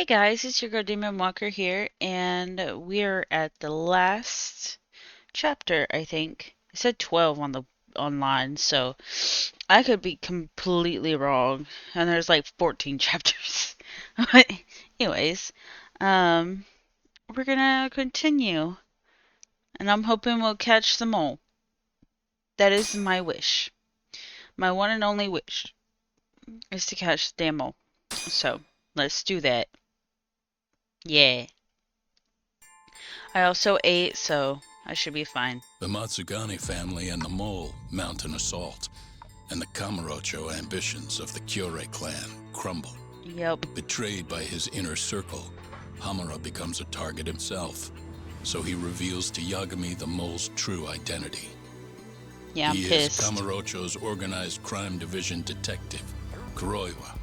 Hey guys, it's your girl Demon Walker here, and we're at the last chapter, I think. It said 12 on the online, so I could be completely wrong. And there's like 14 chapters. But anyways, um, we're gonna continue, and I'm hoping we'll catch them all. That is my wish. My one and only wish is to catch the damn all. So, let's do that. Yeah. I also ate, so I should be fine. The Matsugani family and the Mole mount an assault, and the Kamurocho ambitions of the Kyorei clan crumble. Yep. Betrayed by his inner circle, Hamura becomes a target himself, so he reveals to Yagami the Mole's true identity. Yeah, I'm he pissed. is Kamurocho's organized crime division detective, Kuroiwa.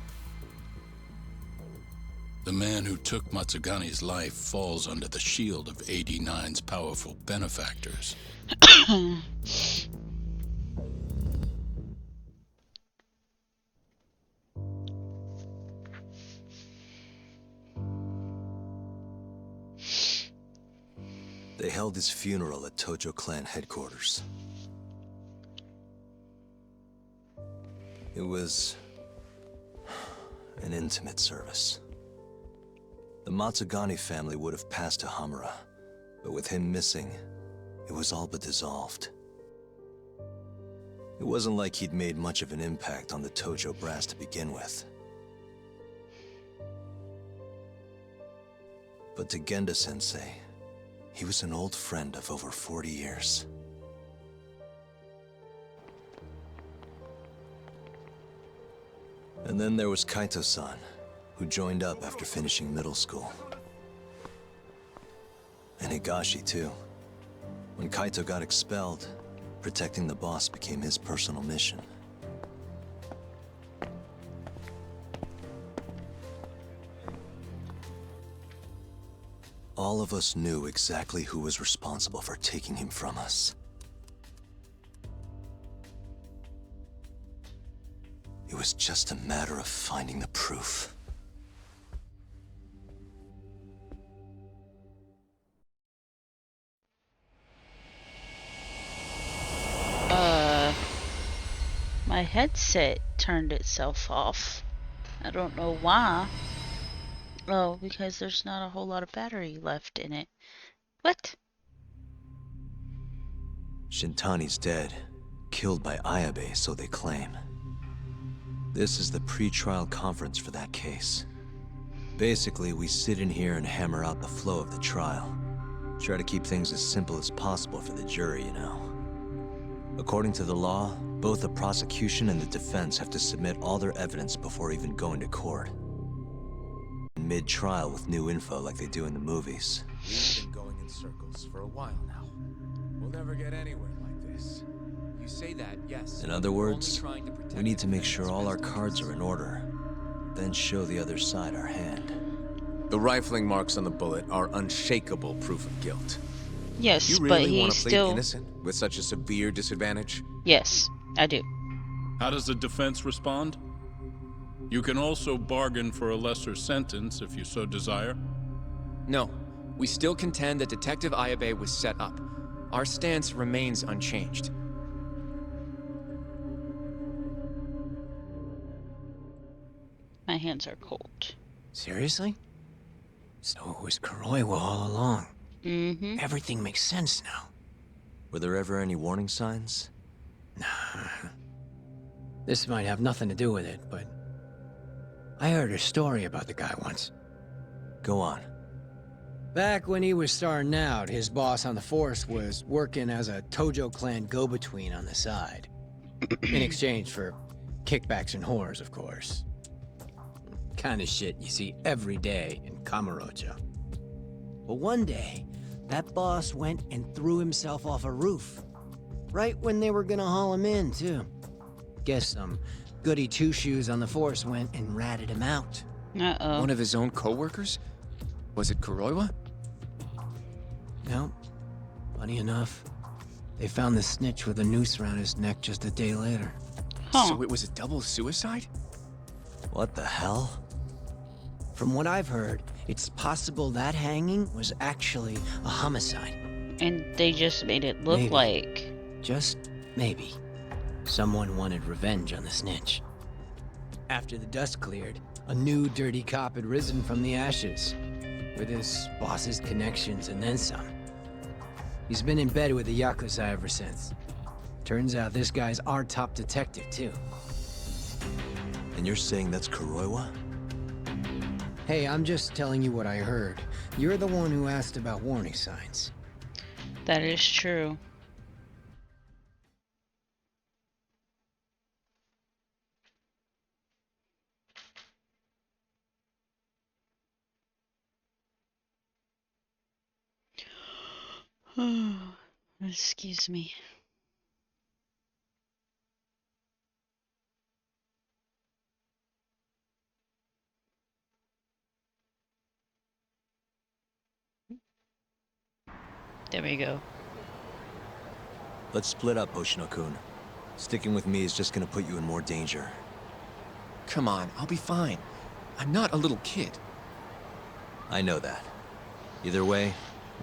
The man who took Matsugani's life falls under the shield of 89's powerful benefactors. They held his funeral at Tojo clan headquarters. It was an intimate service. The Matsugani family would have passed to Hamura, but with him missing, it was all but dissolved. It wasn't like he'd made much of an impact on the Tojo brass to begin with. But to Genda-sensei, he was an old friend of over 40 years. And then there was Kaito-san, who joined up after finishing middle school. And Higashi, too. When Kaito got expelled, protecting the boss became his personal mission. All of us knew exactly who was responsible for taking him from us. It was just a matter of finding the proof. My headset turned itself off. I don't know why. Oh, because there's not a whole lot of battery left in it. What? Shintani's dead, killed by Ayabe, so they claim. This is the pre-trial conference for that case. Basically, we sit in here and hammer out the flow of the trial. Try to keep things as simple as possible for the jury, you know. According to the law, both the prosecution and the defense have to submit all their evidence before even going to court. Mid-trial with new info like they do in the movies. We've been going in circles for a while now. We'll never get anywhere like this. You say that, yes. In other words, we need to make sure all our cards are in order, then show the other side our hand. The rifling marks on the bullet are unshakable proof of guilt. Yes, You but really want he's to plead still... innocent with such a severe disadvantage? Yes, I do. How does the defense respond? You can also bargain for a lesser sentence if you so desire. No, we still contend that Detective Ayabe was set up. Our stance remains unchanged. My hands are cold. Seriously? So it was Kuroiwa all along. Mm-hmm. Everything makes sense now. Were there ever any warning signs? Nah. This might have nothing to do with it, but... I heard a story about the guy once. Go on. Back when he was starting out, his boss on the force was working as a Tojo clan go-between on the side. In exchange for kickbacks and whores, of course. Kind of shit you see every day in Kamurocho. But one day, that boss went and threw himself off a roof. Right when they were gonna haul him in, too. Guess some goody two-shoes on the force went and ratted him out. Uh-oh. One of his own co-workers? Was it Kuroiwa? No. Funny enough, they found the snitch with a noose around his neck just a day later. Huh. So it was a double suicide? What the hell? From what I've heard, it's possible that hanging was actually a homicide. And they just made it look Maybe. like. Just maybe. Someone wanted revenge on the snitch. After the dust cleared, a new dirty cop had risen from the ashes, with his boss's connections and then some. He's been in bed with the Yakuza ever since. Turns out this guy's our top detective, too. And you're saying that's Kuroiwa? Hey, I'm just telling you what I heard. You're the one who asked about warning signs. That is true. Excuse me. There we go. Let's split up, Hoshino-kun. Sticking with me is just gonna put you in more danger. Come on, I'll be fine. I'm not a little kid. I know that. Either way,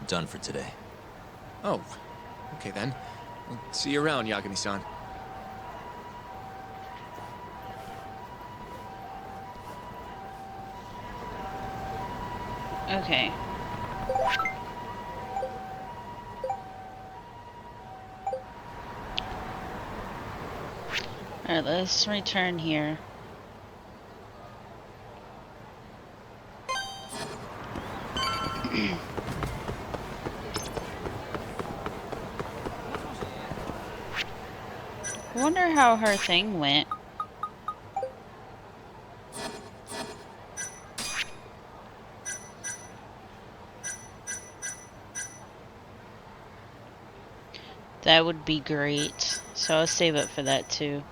I'm done for today. Oh, okay then. I'll see you around, Yagami-san. Okay. Alright, let's return here. I wonder how her thing went. That would be great. So I'll save up for that too.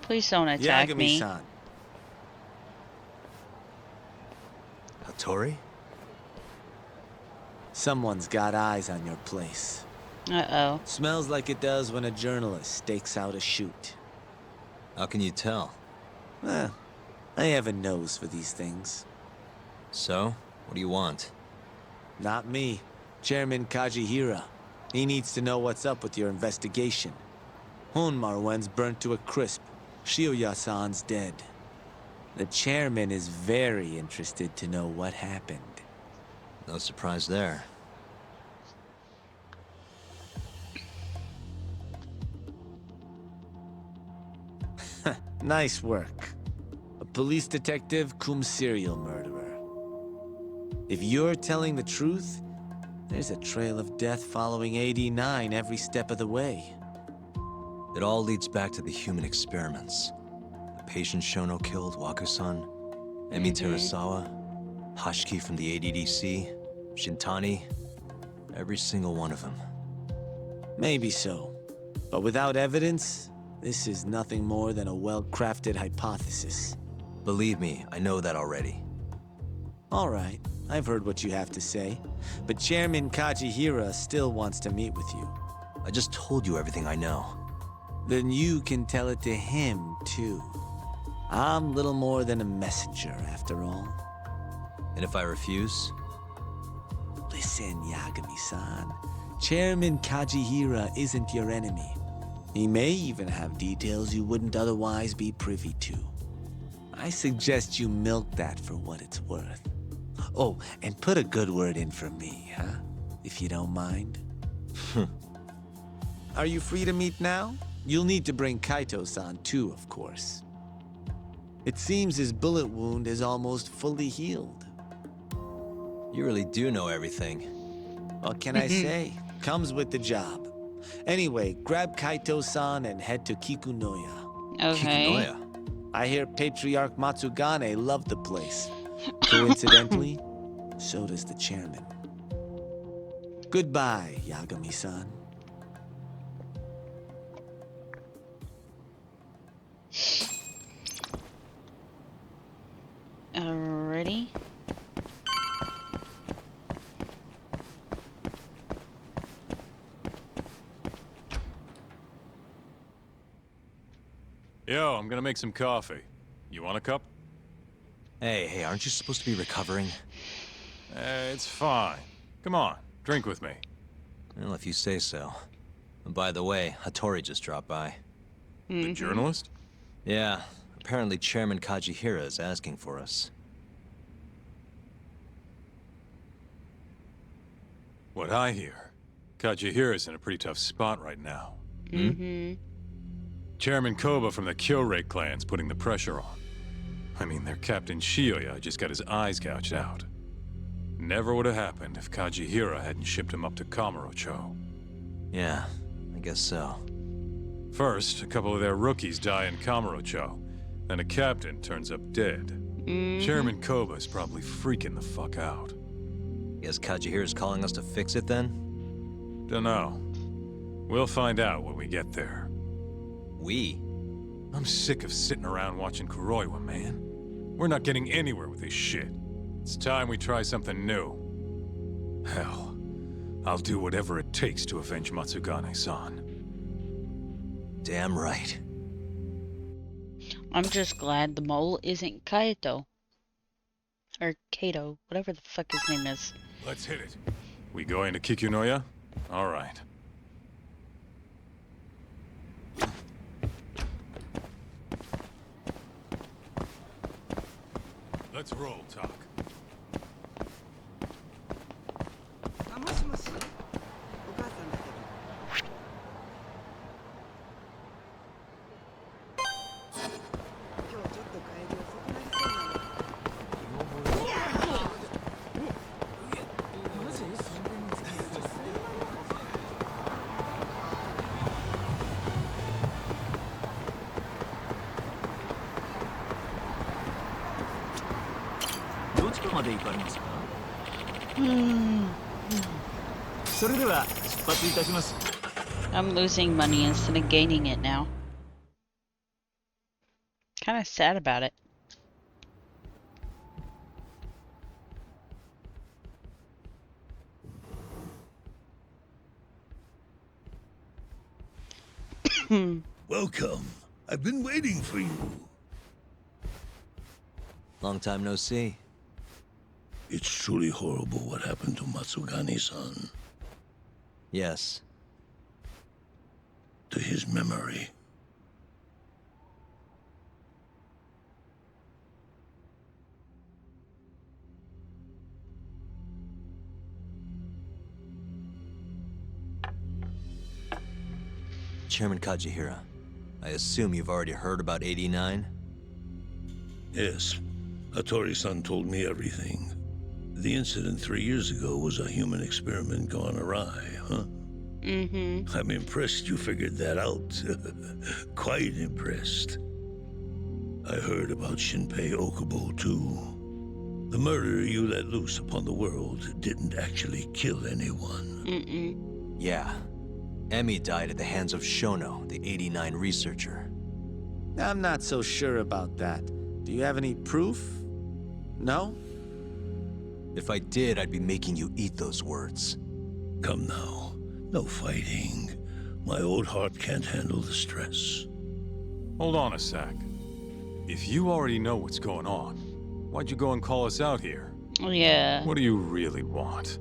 Please don't attack me. Yagami-san. Hattori? Someone's got eyes on your place. Uh-oh. Smells like it does when a journalist stakes out a shoot. How can you tell? Well, I have a nose for these things. So, what do you want? Not me. Chairman Kajihira. He needs to know what's up with your investigation. Honmarwen's burnt to a crisp. Shioya-san's dead. The chairman is very interested to know what happened. No surprise there. Nice work. A police detective cum serial murderer. If you're telling the truth, there's a trail of death following AD-9 every step of the way. It all leads back to the human experiments. The patient Shono killed, Waku-san, Emi Terasawa, Hashiki from the ADDC, Shintani, every single one of them. Maybe so. But without evidence, this is nothing more than a well-crafted hypothesis. Believe me, I know that already. All right, I've heard what you have to say. But Chairman Kajihira still wants to meet with you. I just told you everything I know. Then you can tell it to him, too. I'm little more than a messenger, after all. And if I refuse? Listen, Yagami-san. Chairman Kajihira isn't your enemy. He may even have details you wouldn't otherwise be privy to. I suggest you milk that for what it's worth. Oh, and put a good word in for me, huh? If you don't mind. Are you free to meet now? You'll need to bring Kaito-san too, of course. It seems his bullet wound is almost fully healed. You really do know everything. What can I say? Comes with the job. Anyway, grab Kaito-san and head to Kikunoya. Okay. Kikunoya. I hear Patriarch Matsugane loved the place. Coincidentally, so does the chairman. Goodbye, Yagami-san. Yo, I'm gonna make some coffee. You want a cup? Hey, aren't you supposed to be recovering? It's fine. Come on, drink with me. Well, if you say so. And by the way, Hattori just dropped by. The journalist? Yeah, apparently Chairman Kajihira is asking for us. What I hear, Kajihira's in a pretty tough spot right now. Chairman Koba from the Kyorei clan's putting the pressure on. I mean, their Captain Shioya just got his eyes gouged out. Never would have happened if Kajihira hadn't shipped him up to Kamurocho. Yeah, I guess so. First, a couple of their rookies die in Kamurocho. Then a captain turns up dead. Chairman Koba's probably freaking the fuck out. Guess Kajihira's calling us to fix it then? Dunno. We'll find out when we get there. We? I'm sick of sitting around watching Kuroiwa, man. We're not getting anywhere with this shit. It's time we try something new. Hell, I'll do whatever it takes to avenge Matsugane-san. Damn right. I'm just glad the mole isn't Kaito. Or Kato, whatever the fuck his name is. Let's hit it. We going to Kikunoya? All right. Let's roll, Talk. あ、もしもし。お母さんだけど。今日ちょっと帰り遅くなりそうなの。マジ？どちらまで行かれますか？それでは出発いたします。 I'm losing money instead of gaining it now. Kind of sad about it. Welcome. I've been waiting for you. Long time no see. It's truly horrible what happened to Matsugane-san. Yes. To his memory. Chairman Kajihira, I assume you've already heard about 89? Yes. Hattori-san told me everything. The incident 3 years ago was a human experiment gone awry, huh? I'm impressed you figured that out. Quite impressed. I heard about Shinpei Okubo, too. The murder you let loose upon the world didn't actually kill anyone. Yeah. Emi died at the hands of Shono, the 89 researcher. I'm not so sure about that. Do you have any proof? No? If I did, I'd be making you eat those words. Come now. No fighting. My old heart can't handle the stress. Hold on a sec. If you already know what's going on, why'd you go and call us out here? Yeah. What do you really want?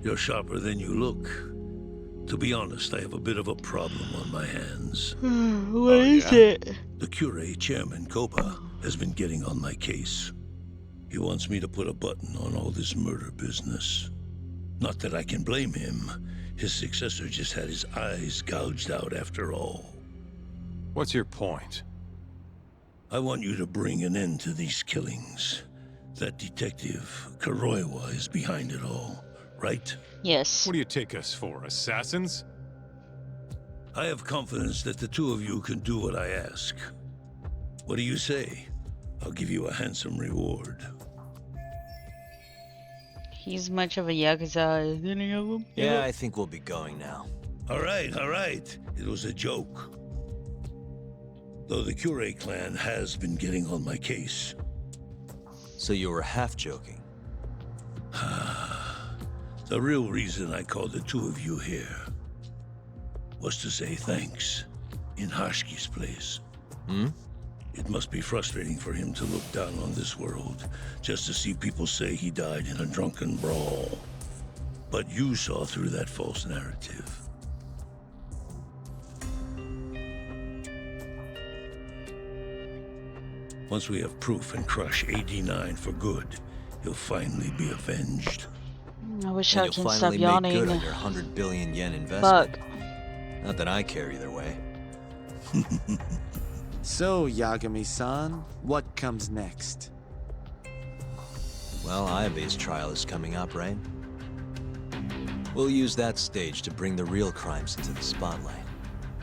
You're sharper than you look. To be honest, I have a bit of a problem on my hands. What is it? The Kyorei chairman, Koba, has been getting on my case. He wants me to put a button on all this murder business. Not that I can blame him. His successor just had his eyes gouged out after all. What's your point? I want you to bring an end to these killings. That detective, Kuroiwa, is behind it all, right? Yes. What do you take us for, assassins? I have confidence that the two of you can do what I ask. What do you say? I'll give you a handsome reward. He's much of a Yakuza as any of them. Yeah, I think we'll be going now. All right. It was a joke. Though the Kyorei clan has been getting on my case. So you were half joking? The real reason I called the two of you here was to say thanks. in Hashki's place. Hmm? It must be frustrating for him to look down on this world, just to see people say he died in a drunken brawl. But you saw through that false narrative. Once we have proof and crush AD9 for good, he'll finally be avenged. I wish And I you'll can finally stop make yawning. good on your 100 billion yen investment. Fuck. Not that I care either way. So, Yagami-san, what comes next? Well, Ayabe's trial is coming up, right? We'll use that stage to bring the real crimes into the spotlight.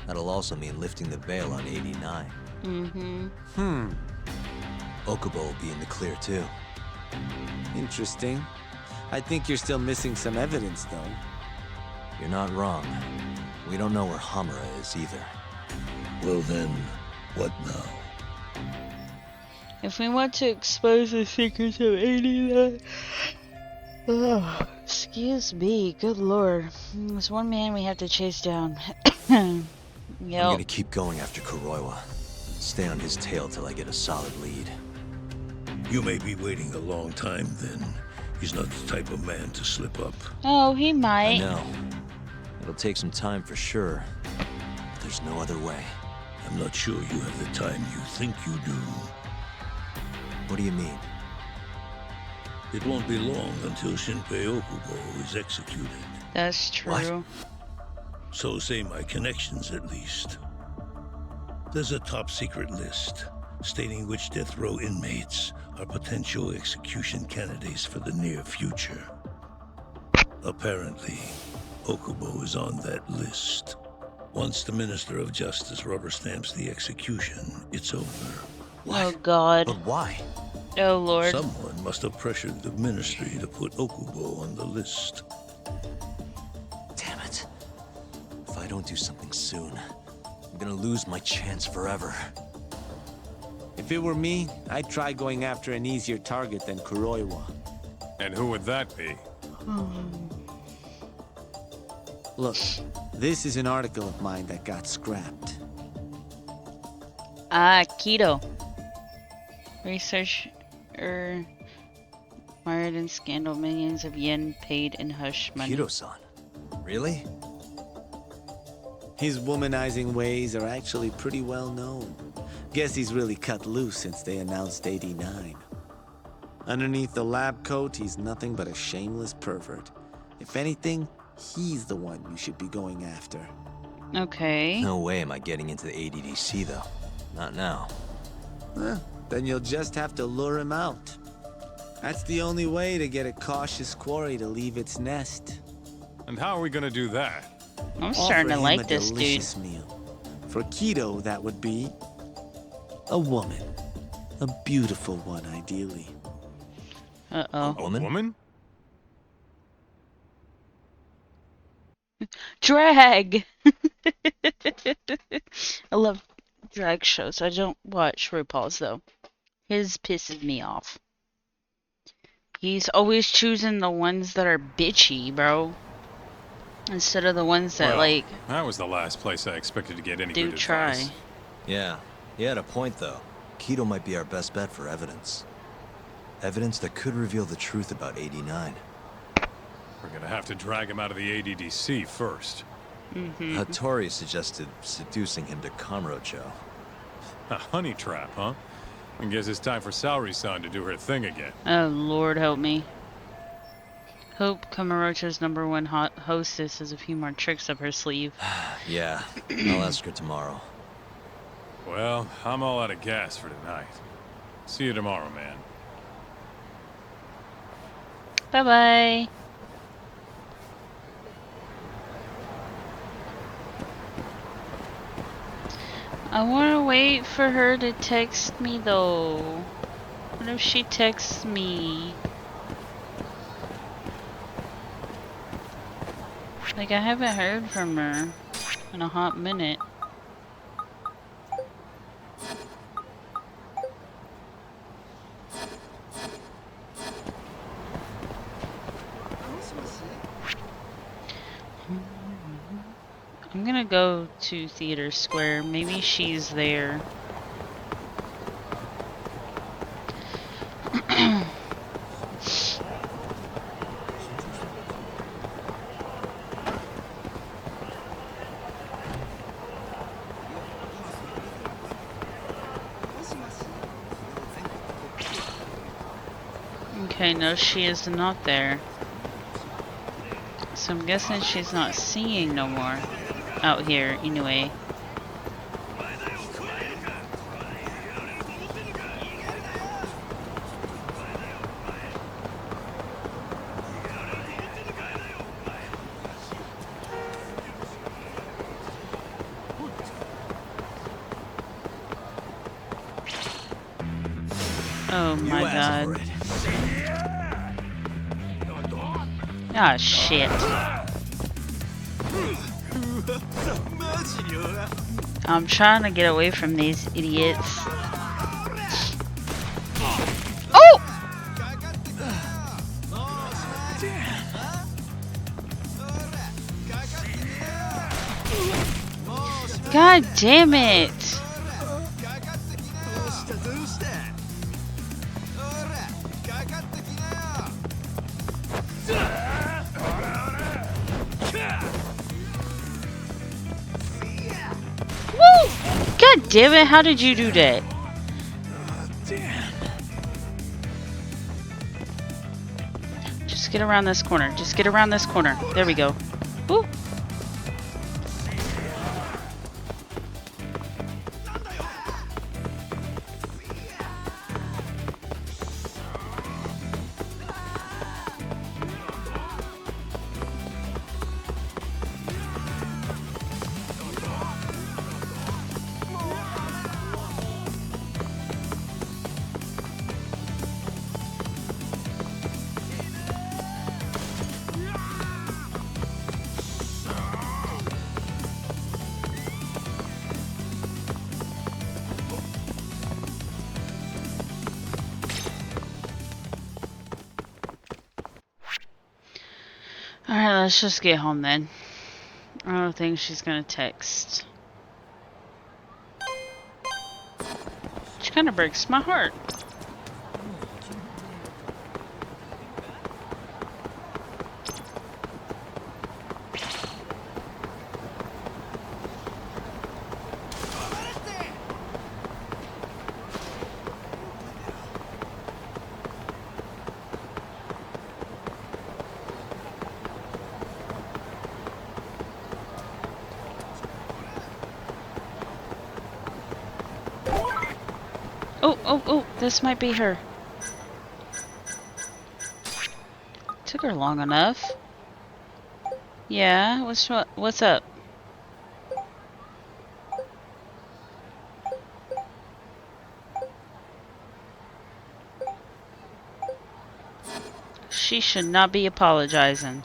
That'll also mean lifting the veil on 89. Mm-hmm. Okubo will be in the clear too. Interesting. I think you're still missing some evidence, though. You're not wrong. We don't know where Hamura is either. Well then, what now? If we want to expose the secrets of 89... Ugh, excuse me, good lord. There's one man we have to chase down. I'm Yep. gonna keep going after Kuroiwa. Stay on his tail till I get a solid lead. You may be waiting a long time then. He's not the type of man to slip up. Oh, he I might. know. It'll take some time for sure. But there's no other way. I'm not sure you have the time you think you do. What do you mean? It won't be long until Shinpei Okubo is executed. That's true. What? So say my connections at least. There's a top secret list stating which death row inmates are potential execution candidates for the near future. Apparently, Okubo is on that list. Once the Minister of Justice rubber stamps the execution, it's over. Oh god. But why? Oh lord. Someone must have pressured the ministry to put Okubo on the list. Damn it. If I don't do something soon, I'm gonna lose my chance forever. If it were me, I'd try going after an easier target than Kuroiwa. And who would that be? Look, this is an article of mine that got scrapped. Ah, Keto. Research mired in scandal, millions of yen paid in hush money. Kido-san. Really? His womanizing ways are actually pretty well known. Guess he's really cut loose since they announced 89. Underneath the lab coat, he's nothing but a shameless pervert. If anything, he's the one you should be going after. Okay. No way am I getting into the ADDC though. Not now. Then you'll just have to lure him out. That's the only way to get a cautious quarry to leave its nest. And how are we gonna do that? I'm starting to Offer him like a this dude. delicious meal. For Keto, that would be a woman. A beautiful one, ideally. Uh-oh. A woman? Woman? Drag! I love drag shows. I don't watch RuPaul's though. His pisses me off. He's always choosing the ones that are bitchy, bro. Instead of the ones that, Well, like, that was the last place I expected to get any do good try. advice. Yeah, he had a point though. Keto might be our best bet for evidence. Evidence that could reveal the truth about 89. We're gonna have to drag him out of the ADDC first. Mm-hmm. Hattori suggested seducing him to Kamurocho. A honey trap, huh? I guess it's time for Saori-san to do her thing again. Oh, Lord help me. Hope Kamurocho's #1 hostess has a few more tricks up her sleeve. Yeah, I'll ask her tomorrow. Well, I'm all out of gas for tonight. See you tomorrow, man. Bye-bye. I want to wait for her to text me, though. What if she texts me? Like, I haven't heard from her in a hot minute. I'm gonna go to Theater Square. Maybe she's there. Okay, no, she is not there. So I'm guessing she's not singing no more out here anyway. Oh my god. Ah, shit. I'm trying to get away from these idiots. Oh! God damn it! Woo! God damn it, how did you do that? Just get around this corner. Just get around this corner. There we go. Woo! Alright, let's just get home then. I don't think she's gonna text. She kind of breaks my heart. Oh, this might be her. Took her long enough. Yeah, what's up? She should not be apologizing.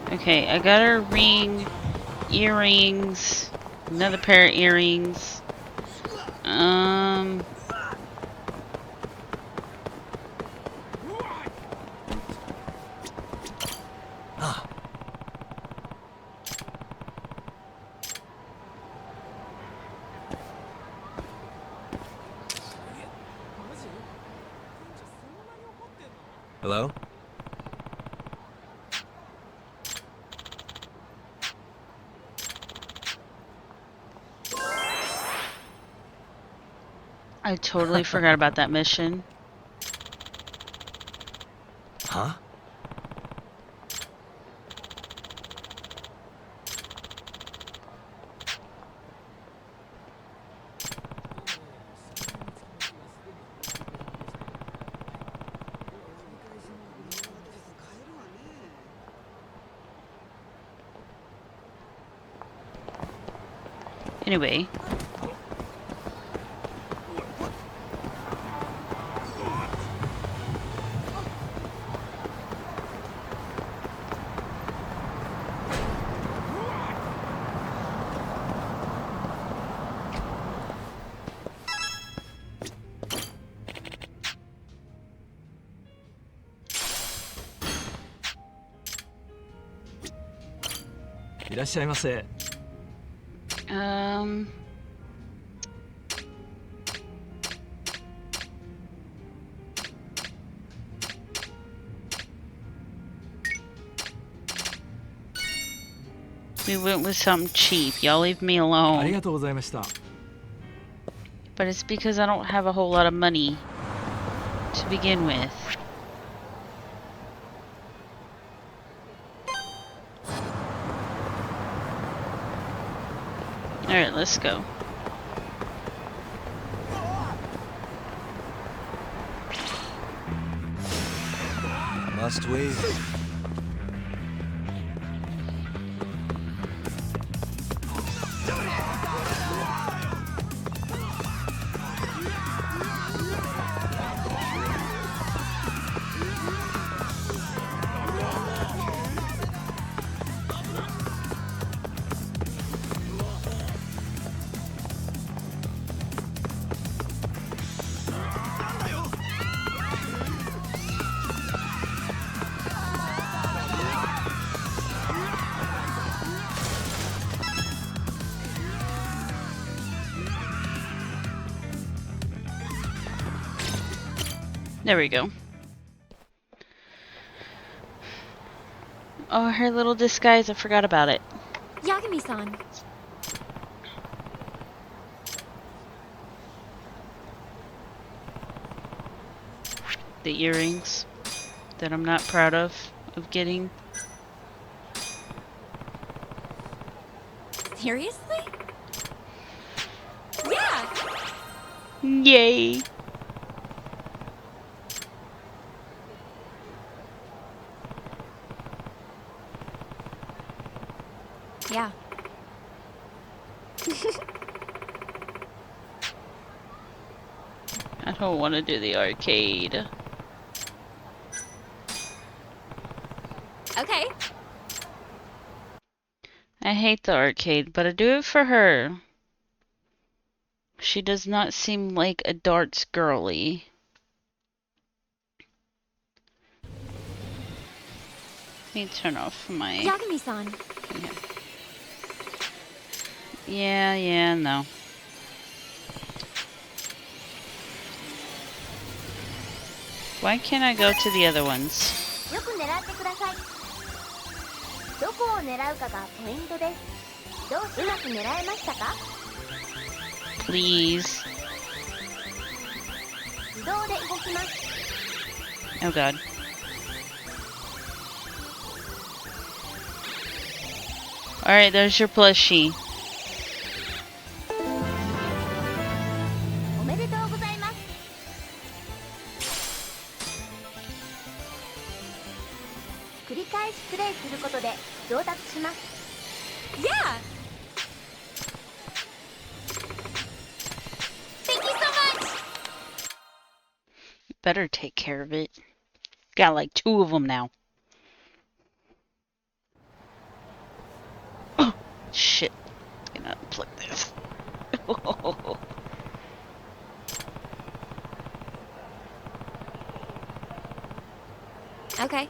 Okay, I got her ring, earrings, another pair of earrings. Hello? I totally forgot about that mission. Huh? Anyway. らっしゃいませ。We went with something cheap. Y'all leave me あり alone. がとうございました。 But it's because I don't have a whole lot of money to begin with. Alright, let's go. Must we? There we go. Oh, her little disguise, I forgot about it. Yagami-san. The earrings that I'm not proud of getting. Seriously? Yeah! Yay! Yeah. I don't want to do the arcade. Okay. I hate the arcade, but I do it for her. She does not seem like a darts girly. Let me turn off my... Yagami-san. Yeah, no. Why can't I go to the other ones? よく狙ってください。どこを狙うかがポイントです。どううまく狙えましたか？ Please. 自動で動きます。 Oh god. Alright, there's your plushie. おめでとうございます。繰り返しプレイすることで上達します。Yeah! Thank you so much! Better take care of it. Got like 2 of them now. Oh, shit. I'm gonna unplug this. Okay.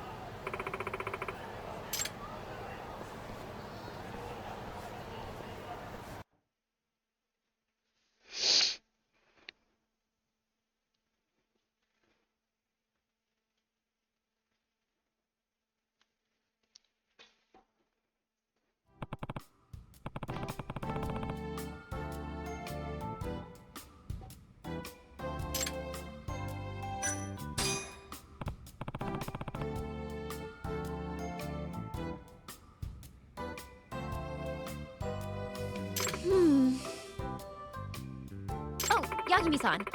Oh, Yagami-san.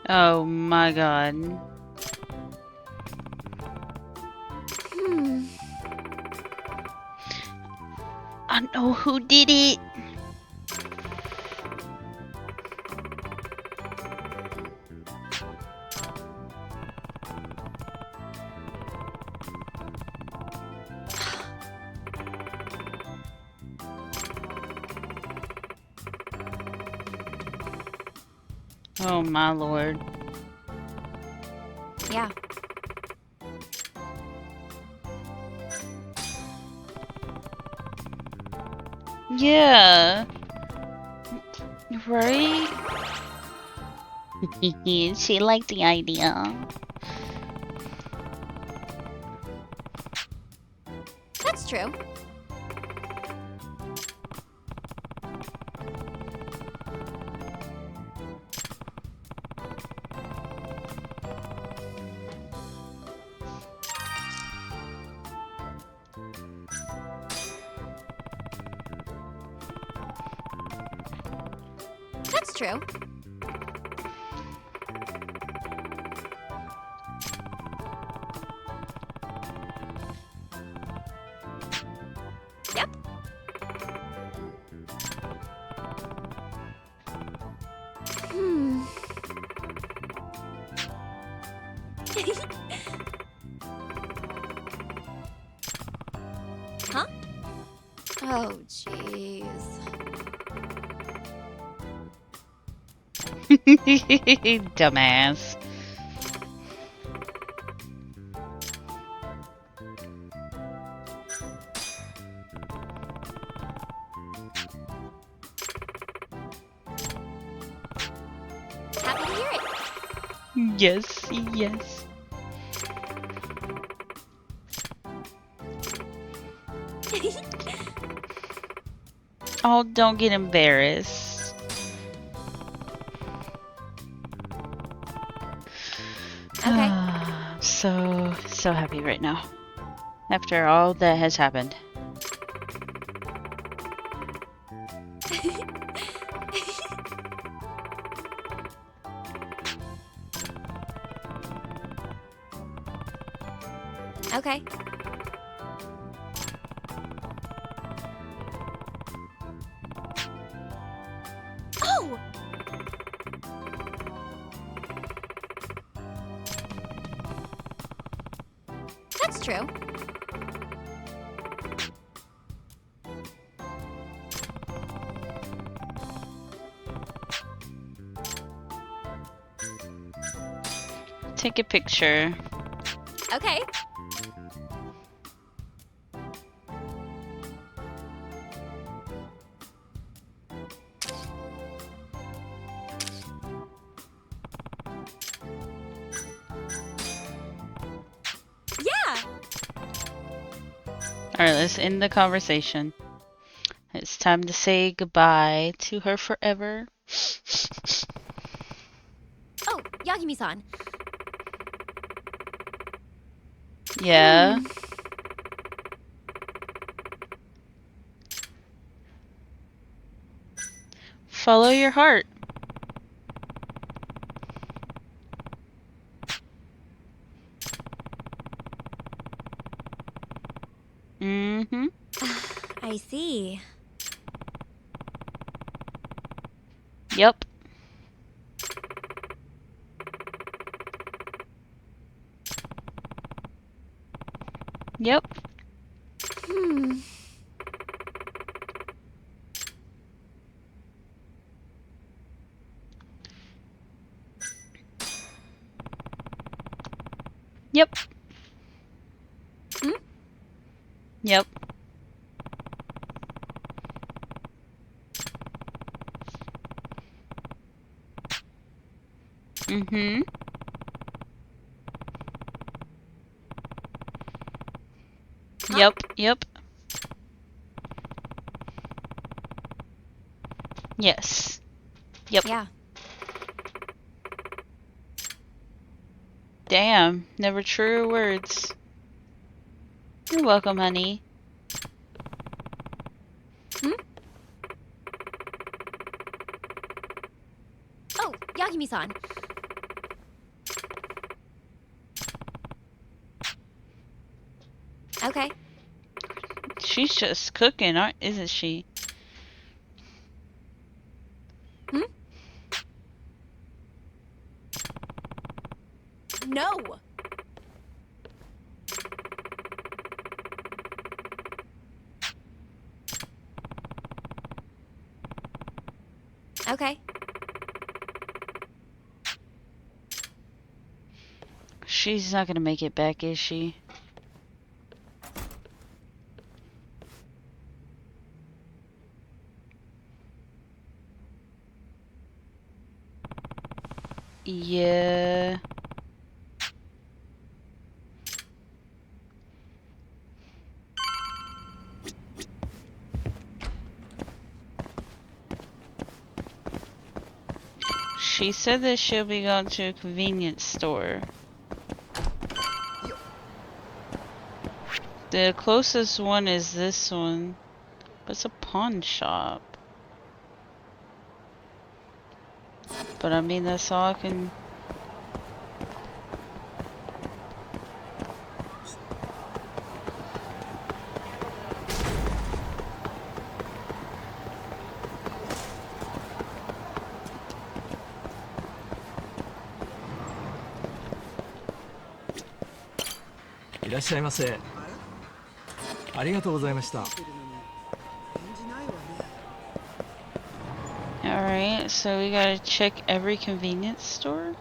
Oh my god. I know who did it. Oh my lord. Yeah. Yeah. Right? She liked the idea. That's true. That's true. Yep. Hmm. Huh? Oh, jeez. Dumbass. Happy to hear it. Yes, yes. Oh, don't get embarrassed. Okay. So happy right now. After all that has happened. Okay. Oh! That's true. Take a picture. Okay. Yeah. Alright, let's end the conversation. It's time to say goodbye to her forever. Oh, Yagami-san. Yeah. Follow your heart. Mm-hmm. I see. Yep. Yep. Hmm. Yep. Hmm? Yep. Mm-hmm. Huh? Yep. Yep. Yes. Yep. Yeah. Damn. Never truer words. You're welcome, honey. Hmm? Oh, Yagami-san. Okay. She's just cooking, isn't she? Hmm? No. Okay. She's not gonna make it back, is she? Yeah. She said that she'll be going to a convenience store. The closest one is this one, but it's a pawn shop. But I mean, that's all I can... Alright, so we gotta check every convenience store?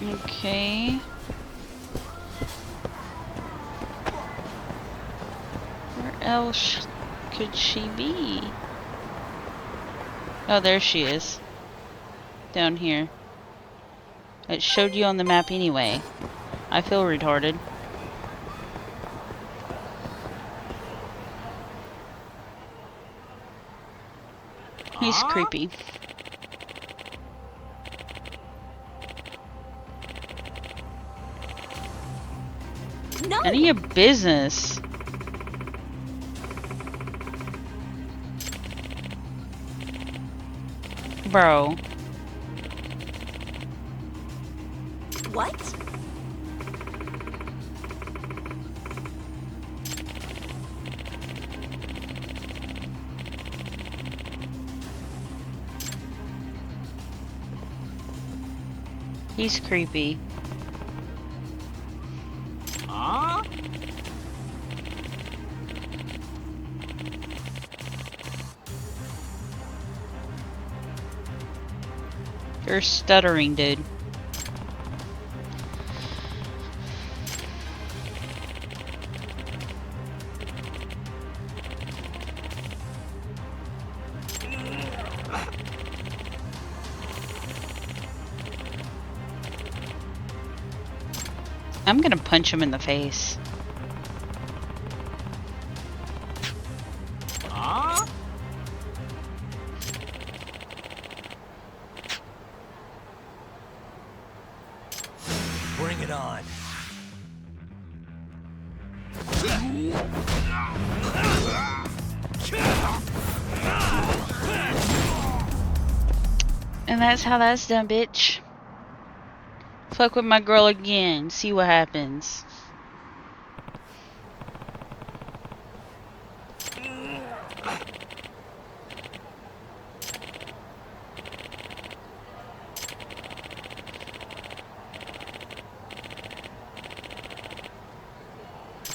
Okay. Where else could she be? Oh, there she is. Down here. It showed you on the map anyway. I feel retarded. He's creepy. No. None of your business. Bro. What? He's creepy. You're stuttering, dude. I'm gonna punch him in the face. Bring it on. And that's how that's done, bitch. Fuck with my girl again. See what happens.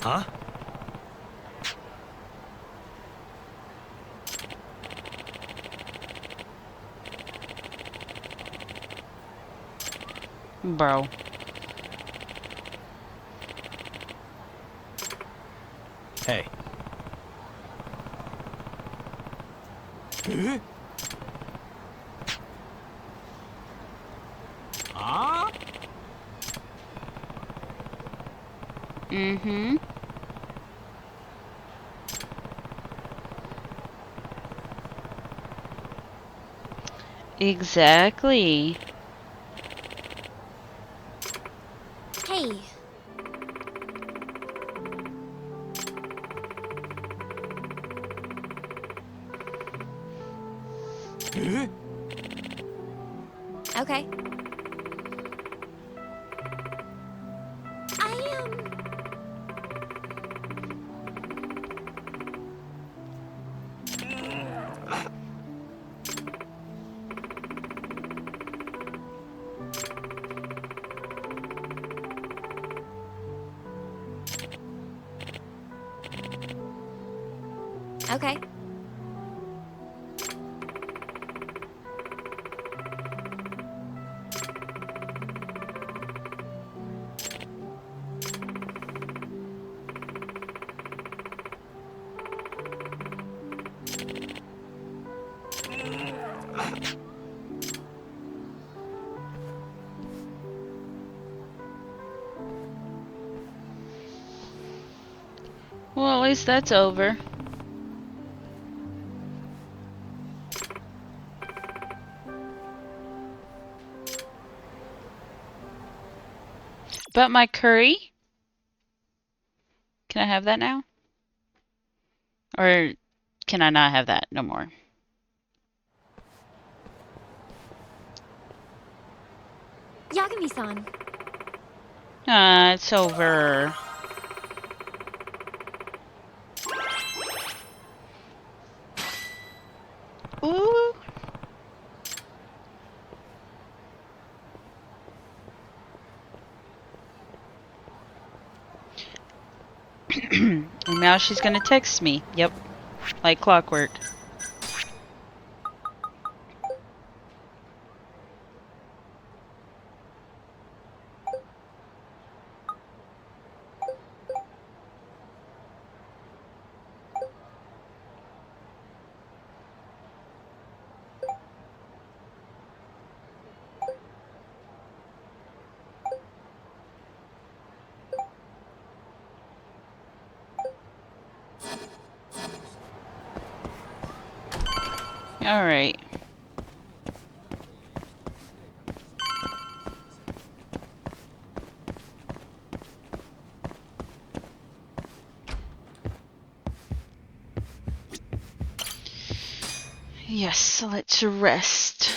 Huh? Bro. Hey. Mm-hmm. Exactly. Hey. Okay. Okay. Well, at least that's over. But my curry? Can I have that now? Or can I not have that no more? Yagami-san. It's over. Ooh. And now she's gonna text me. Yep. Like clockwork. Alright. Yes, let's rest.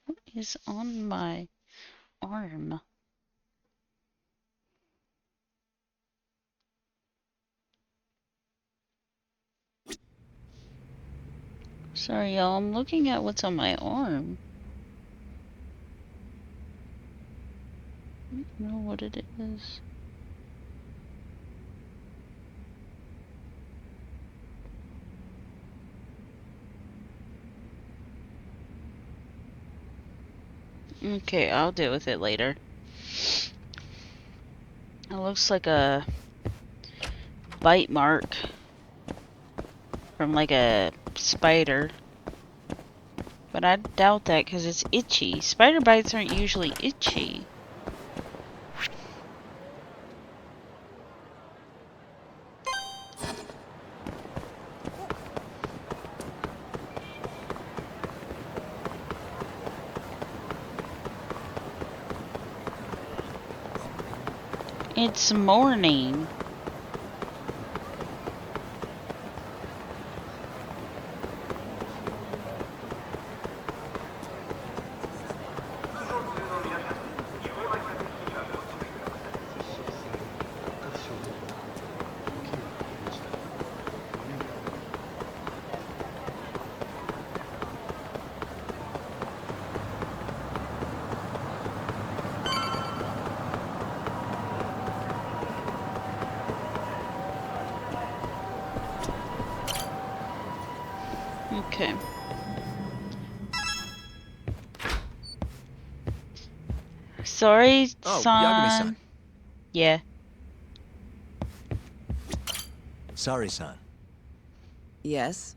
What is on my arm? Sorry, y'all. I'm looking at what's on my arm. I don't know what it is. Okay, I'll deal with it later. It looks like a bite mark from like a spider. But I doubt that because it's itchy. Spider bites aren't usually itchy. It's morning. Okay. Sorry, Oh, son. Yagami-san. Yeah. Sorry, son. Yes?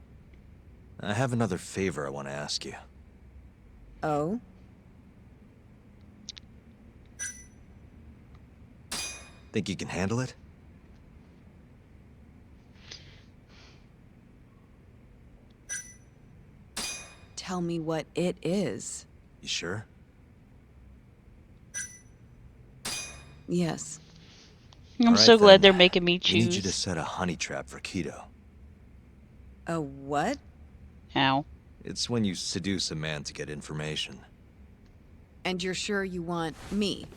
I have another favor I want to ask you. Oh? Think you can handle it? Tell me what it is. You sure? Yes. I'm All right, so glad then. they're making me We need you to choose. set a honey trap for Kido. A what? How? It's when you seduce a man to get information. And you're sure you want me?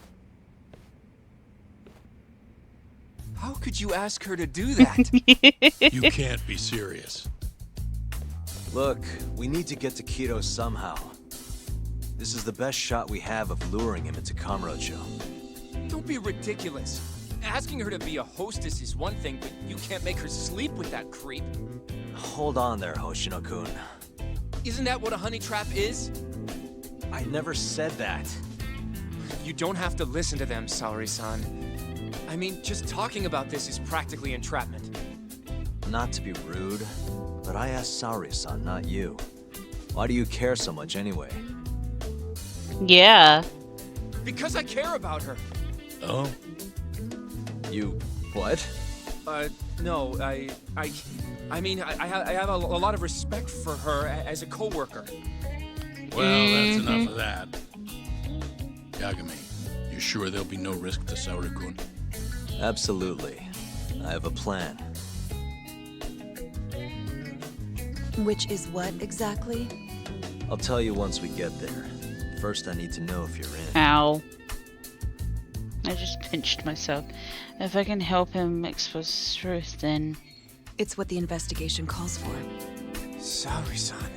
How could you ask her to do that? You can't be serious. Look, we need to get to Kido somehow. This is the best shot we have of luring him into Kamurocho. Don't be ridiculous. asking her to be a hostess is one thing, but you can't make her sleep with that creep. Hold on there, Hoshino-kun. Isn't that what a honey trap is? I never said that. You don't have to listen to them, Saori-san. I mean, just talking about this is practically entrapment. Not to be rude, but I asked Saori-san, not you. Why do you care so much anyway? Yeah. Because I care about her. Oh? You... what? No, I mean, I have a lot of respect for her as a coworker. Well, that's enough of that. Yagami, you sure there'll be no risk to Saori-kun? Absolutely. I have a plan. Which is what exactly? I'll tell you once we get there. First, I need to know if you're in. Ow. I just pinched myself. If I can help him expose the truth, then... It's what the investigation calls for. Saori-san.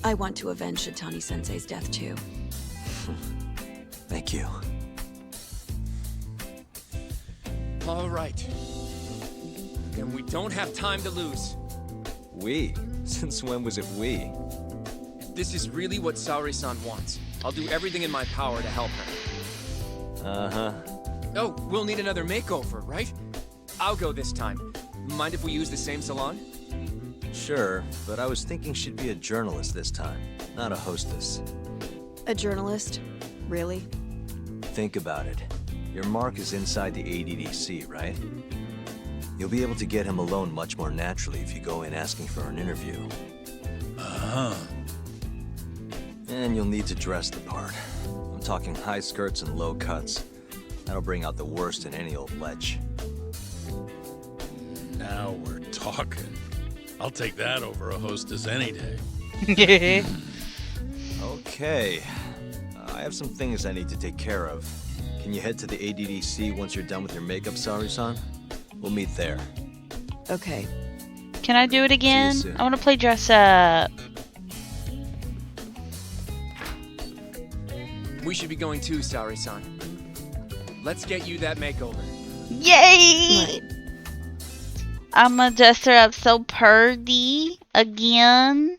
I want to avenge Shitani-sensei's death, too. Thank you. All right. Then we don't have time to lose. We? Since when was it we? If this is really what Saori-san wants, I'll do everything in my power to help her. Uh-huh. Oh, we'll need another makeover, right? I'll go this time. Mind if we use the same salon? Sure, but I was thinking she'd be a journalist this time, not a hostess. A journalist? Really? Think about it. Your mark is inside the ADDC, right? You'll be able to get him alone much more naturally if you go in asking for an interview. Uh-huh. And you'll need to dress the part. I'm talking high skirts and low cuts. That'll bring out the worst in any old lech. Now we're talking. I'll take that over a hostess any day. Okay. I have some things I need to take care of. Can you head to the ADDC once you're done with your makeup, Saori-san? We'll meet there. Okay. Can I do it again? soon. I want to play dress up. We should be going too, Saori-san. Let's get you that makeover. Yay! I'ma dress her up so purdy again.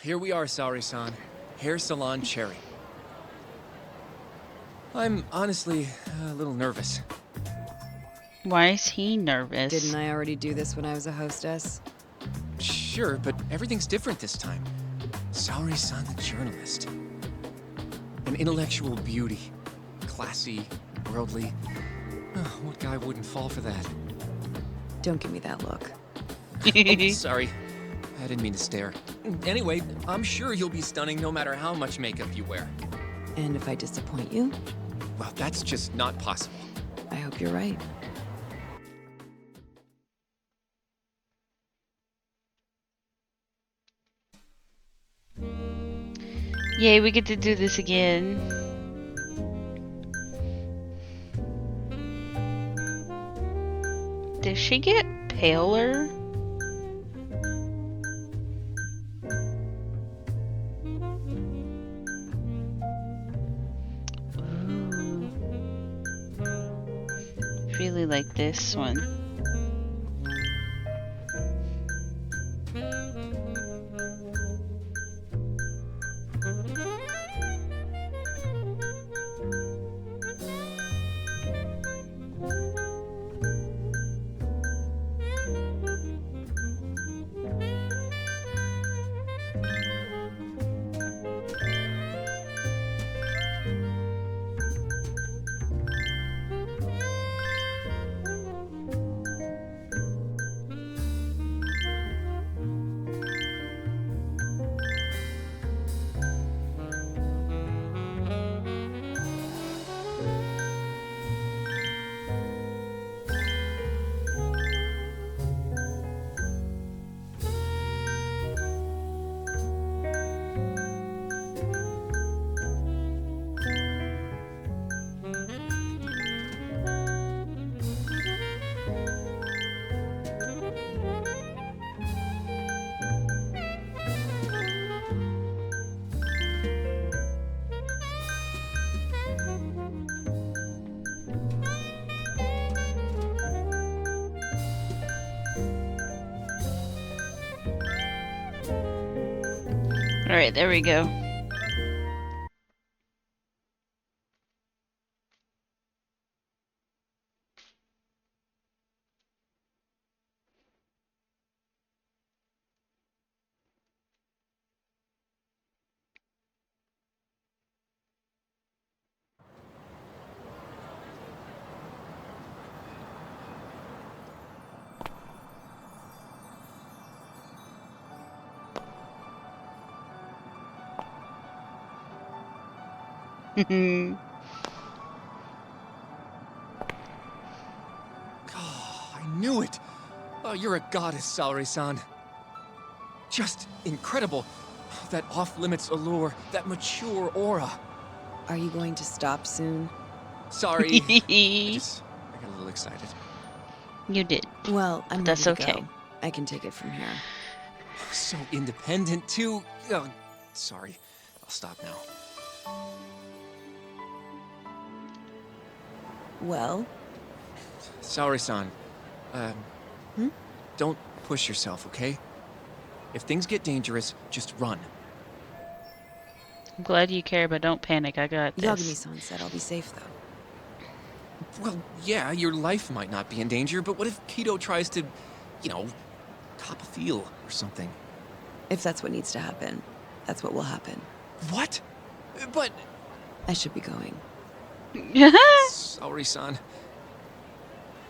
Here we are, Saori-san. Hair Salon Cherry. I'm honestly a little nervous. Why is he nervous? Didn't I already do this when I was a hostess? Sure, but everything's different this time. Saori-san the journalist. An intellectual beauty. Classy, worldly. Oh, what guy wouldn't fall for that? Don't give me that look. Oh, sorry. I didn't mean to stare. Anyway, I'm sure you'll be stunning no matter how much makeup you wear. And if I disappoint you? Well, that's just not possible. I hope you're right. Yay, we get to do this again. Does she get paler? Ooh. Really like this one. Alright, there we go. Oh, I knew it! Oh, you're a goddess, Saori-san. Just incredible. That off-limits allure, that mature aura. Are you going to stop soon? Sorry. I got a little excited. You did. Well, I'm That's ready to okay. go. I can take it from here. So independent, too. Oh, sorry. I'll stop now. Well? Saori-san, don't push yourself, okay? If things get dangerous, just run. I'm glad you care, but don't panic. I got this. Yagami-san said I'll be safe, though. Well, yeah, your life might not be in danger, but what if Kido tries to, you know, top a field or something? If that's what needs to happen, that's what will happen. What? But... I should be going. Saori-san.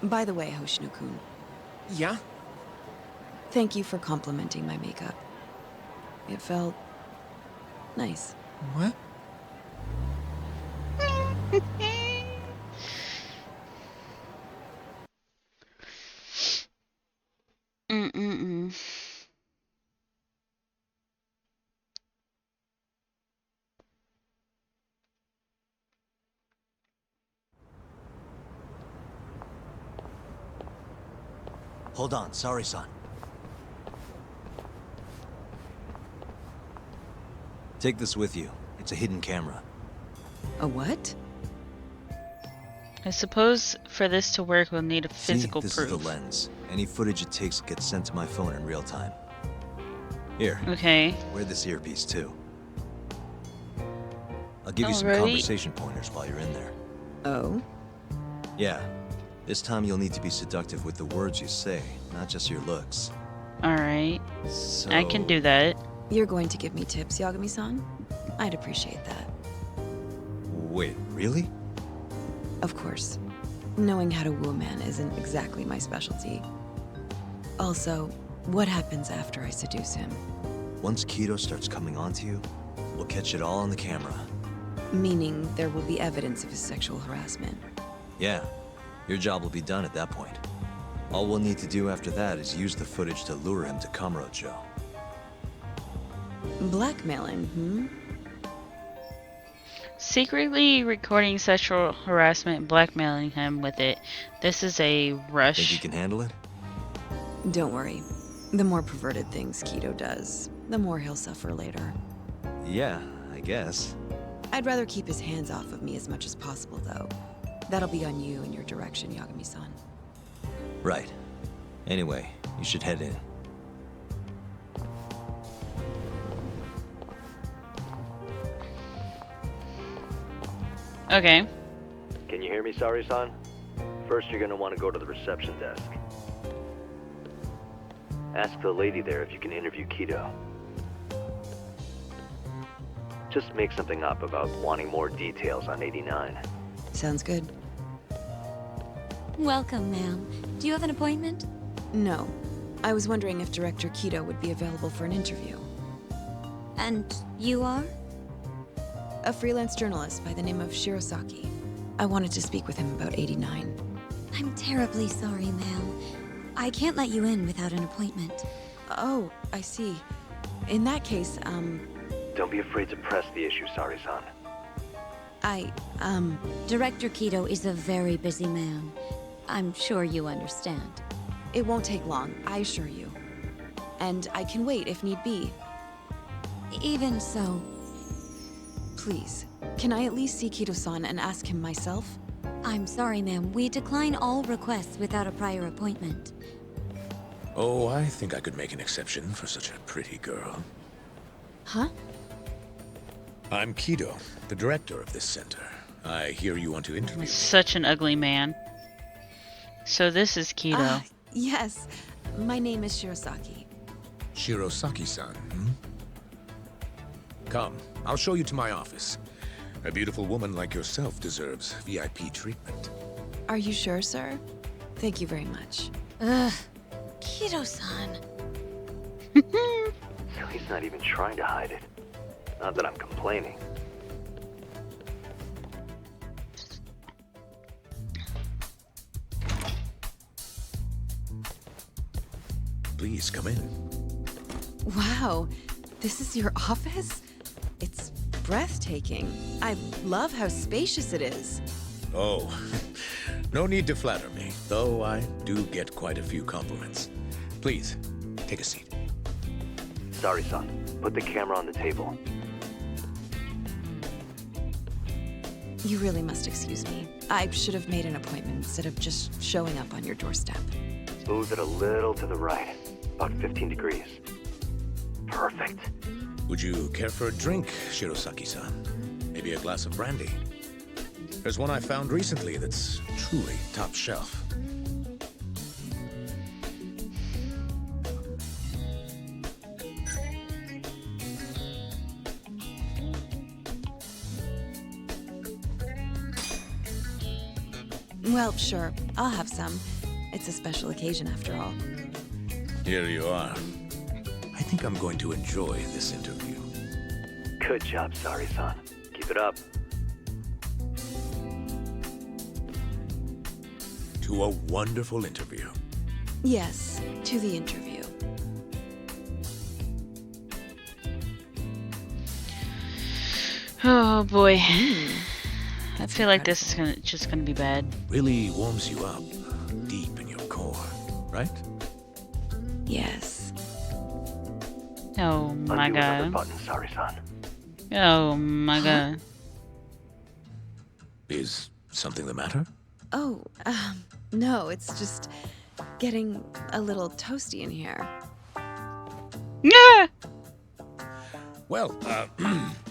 By the way, Hoshino-kun. Yeah? Thank you for complimenting my makeup. It felt... nice. What? Mm-mm-mm. Hold on, sorry, son. Take this with you. It's a hidden camera. A what? I suppose for this to work, we'll need a See, physical this proof. is the lens. Any footage it takes gets sent to my phone in real time. Here. Okay. Wear this earpiece too. I'll give you some Alright. conversation pointers while you're in there. Oh? Yeah. This time you'll need to be seductive with the words you say, not just your looks. Alright. So... I can do that. You're going to give me tips, Yagami-san? I'd appreciate that. Wait, really? Of course. Knowing how to woo a man isn't exactly my specialty. Also, what happens after I seduce him? Once Kido starts coming onto you, we'll catch it all on the camera. Meaning there will be evidence of his sexual harassment. Yeah. Your job will be done at that point. All we'll need to do after that is use the footage to lure him to Kamurocho. Blackmailing, hmm? Secretly recording sexual harassment and blackmailing him with it. This is a rush. Think you can handle it? Don't worry. The more perverted things Kido does, the more he'll suffer later. Yeah, I guess. I'd rather keep his hands off of me as much as possible, though. That'll be on you and your direction, Yagami-san. Right. Anyway, you should head in. Okay. Can you hear me, Saori-san? First, you're gonna want to go to the reception desk. Ask the lady there if you can interview Kido. Just make something up about wanting more details on 89. Sounds good. Welcome, ma'am. Do you have an appointment? No. I was wondering if Director Kido would be available for an interview. And you are? A freelance journalist by the name of Shirosaki. I wanted to speak with him about 89. I'm terribly sorry, ma'am. I can't let you in without an appointment. Oh, I see. In that case, Don't be afraid to press the issue, Saori-san. Director Kido is a very busy man. I'm sure you understand. It won't take long, I assure you. And I can wait if need be. Even so... Please, can I at least see Kido-san and ask him myself? I'm sorry, ma'am. We decline all requests without a prior appointment. Oh, I think I could make an exception for such a pretty girl. Huh? I'm Kido, the director of this center. I hear you want to interview me. Such an ugly man. So this is Kido. Yes. My name is Shirosaki. Shirosaki-san, hmm? Come, I'll show you to my office. A beautiful woman like yourself deserves VIP treatment. Are you sure, sir? Thank you very much. Ugh. Kido-san. He's not even trying to hide it. Not that I'm complaining. Please come in. Wow, this is your office? It's breathtaking. I love how spacious it is. Oh, no need to flatter me, though I do get quite a few compliments. Please, take a seat. Sorry, son. Put the camera on the table. You really must excuse me. I should have made an appointment instead of just showing up on your doorstep. Move it a little to the right. About 15 degrees. Perfect. Would you care for a drink, Shirosaki-san? Maybe a glass of brandy? There's one I found recently that's truly top shelf. Well, sure. I'll have some. It's a special occasion after all. Here you are. I think I'm going to enjoy this interview. Good job, Sari-san. Keep it up. To a wonderful interview. Yes, to the interview. Oh boy. I feel like this is just gonna be bad. Really warms you up deep in your core, right? Yes. Oh my Undo another god. button, Sari-san. Oh my god. Is something the matter? Oh, no, it's just getting a little toasty in here. Yeah. Well,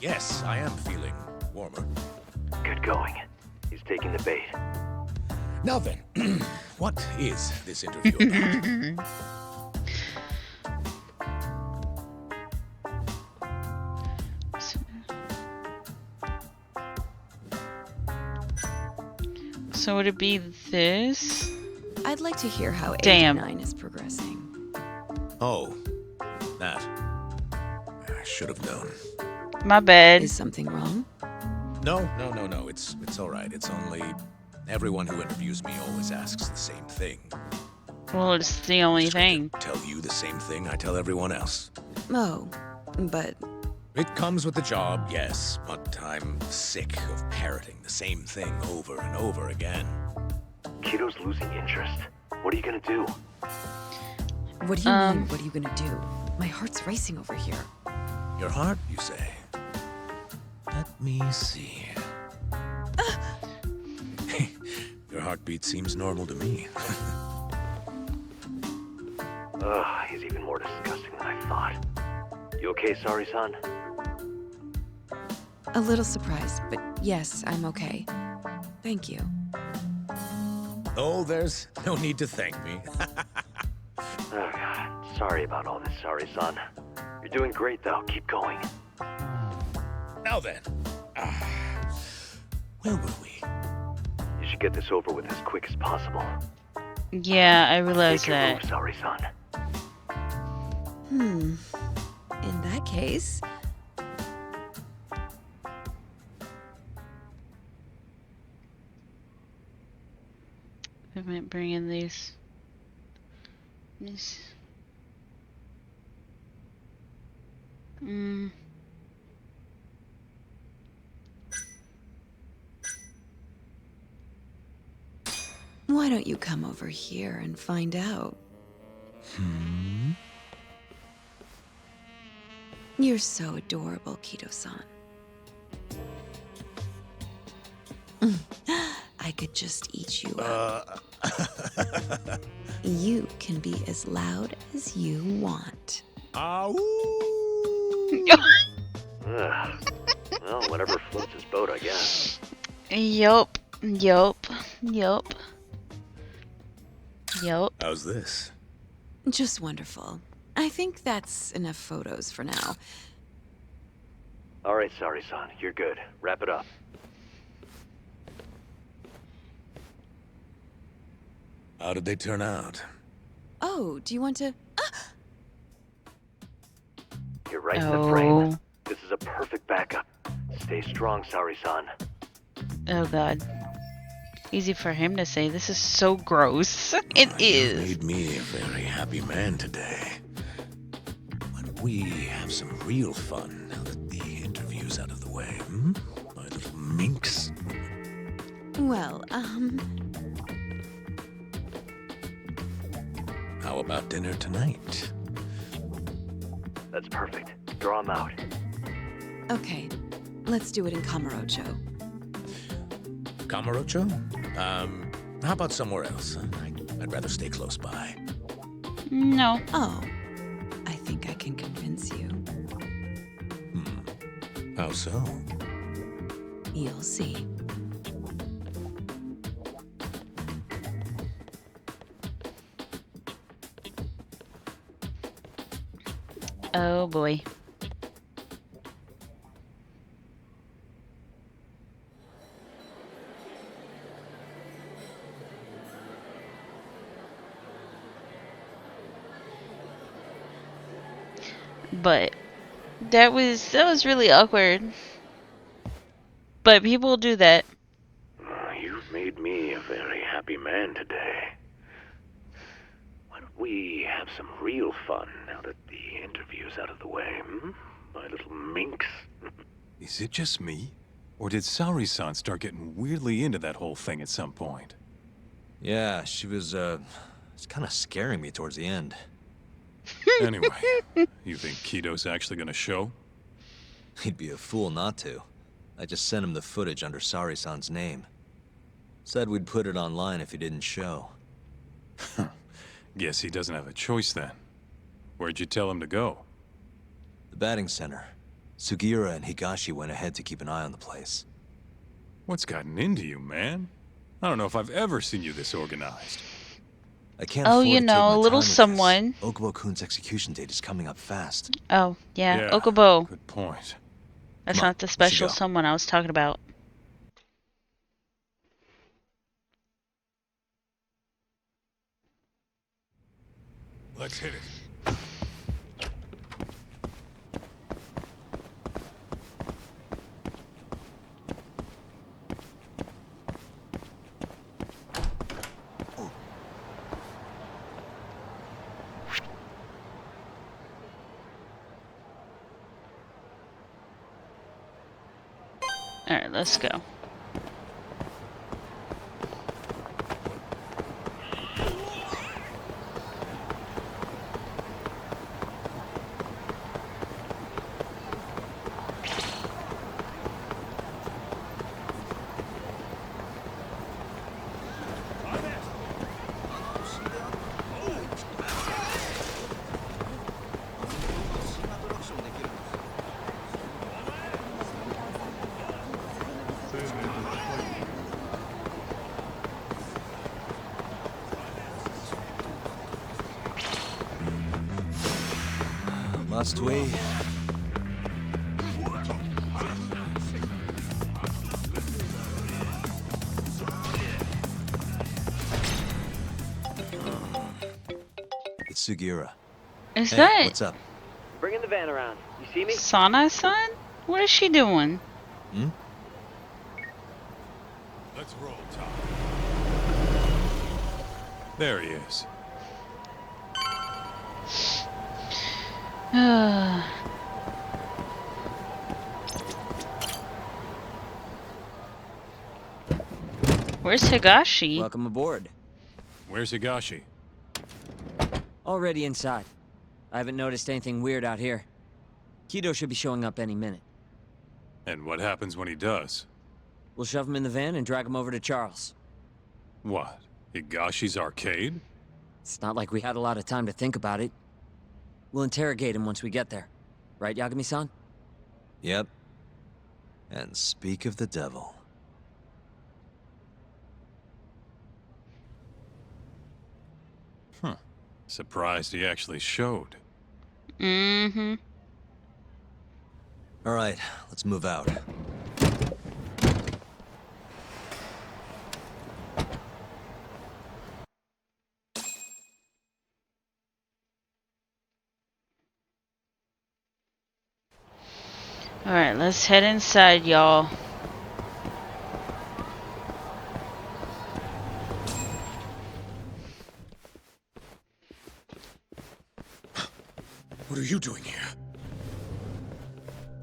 yes, I am feeling warmer. Good going. He's taking the bait. Now then, what is this interview about? So would it be this? I'd like to hear how Damn. 89 is progressing. Oh, that. I should have known. My bad. Is something wrong? No. It's all right. It's only everyone who interviews me always asks the same thing. Well, it's the only thing. Tell you the same thing I tell everyone else. Oh, but... It comes with the job, yes, but I'm sick of parroting the same thing over and over again. Kido's losing interest. What are you gonna do? What do you mean, what are you gonna do? My heart's racing over here. Your heart, you say? Let me see. Your heartbeat seems normal to me. Ugh, he's even more disgusting than I thought. You okay, Sari-san? A little surprised, but yes, I'm okay. Thank you. Oh, there's no need to thank me. Oh, God. Sorry about all this, Sari-san. You're doing great, though. Keep going. Now then. Where were we? You should get this over with as quick as possible. Yeah, I realize Make your that. move, Sari-san. In that case... I might bring in these. Why don't you come over here and find out? You're so adorable, Kido-san. I could just eat you up. You can be as loud as you want. Ugh. Well, whatever floats his boat, I guess. Yup. Yup. Yup. Yup. How's this? Just wonderful. I think that's enough photos for now. Alright, Sari-san, you're good. Wrap it up. How did they turn out? Oh, do you want to... You're right in the frame. This is a perfect backup. Stay strong, Sari-san. Oh god. Easy for him to say. This is so gross. It is. You've made me a very happy man today. Why don't we have some real fun now that the interview's out of the way, hmm? My little minx. Well, How about dinner tonight? That's perfect. Draw him out. Okay. Let's do it in Kamurocho. Kamurocho? How about somewhere else? I'd rather stay close by. No. Oh. I think I can convince you. How so? You'll see. Oh boy. But that was really awkward. But people do that. You've made me a very happy man today. Why don't we have some real fun now that the interview's out of the way, hmm? My little minx. Is it just me? Or did Sari-san start getting weirdly into that whole thing at some point? Yeah, she was, it's kind of scaring me towards the end. Anyway, you think Kido's actually gonna show? He'd be a fool not to. I just sent him the footage under Sari-san's name. Said we'd put it online if he didn't show. Guess he doesn't have a choice then. Where'd you tell him to go? The batting center. Sugiura and Higashi went ahead to keep an eye on the place. What's gotten into you, man? I don't know if I've ever seen you this organized. I can't Oh, afford you to take know, my a little time with someone. this. Okubo-kun's execution date is coming up fast. Oh, yeah. Yeah, Okubo. Good point. That's Come on, not the let's special go. someone I was talking about. Let's hit it. Alright, let's go. Must we? It's Sugiura. Is Hey, that what's up? Bringing the van around. You see me? Sana-san? What is she doing? Hmm? Let's roll, Tom. There he is. Where's Higashi? Welcome aboard. Where's Higashi? Already inside. I haven't noticed anything weird out here. Kido should be showing up any minute. And what happens when he does? We'll shove him in the van and drag him over to Charles. What? Higashi's arcade? It's not like we had a lot of time to think about it. We'll interrogate him once we get there. Right, Yagami-san? Yep. And speak of the devil. Huh. Surprised he actually showed. Mm-hmm. All right, let's move out. Alright, let's head inside, y'all. What are you doing here?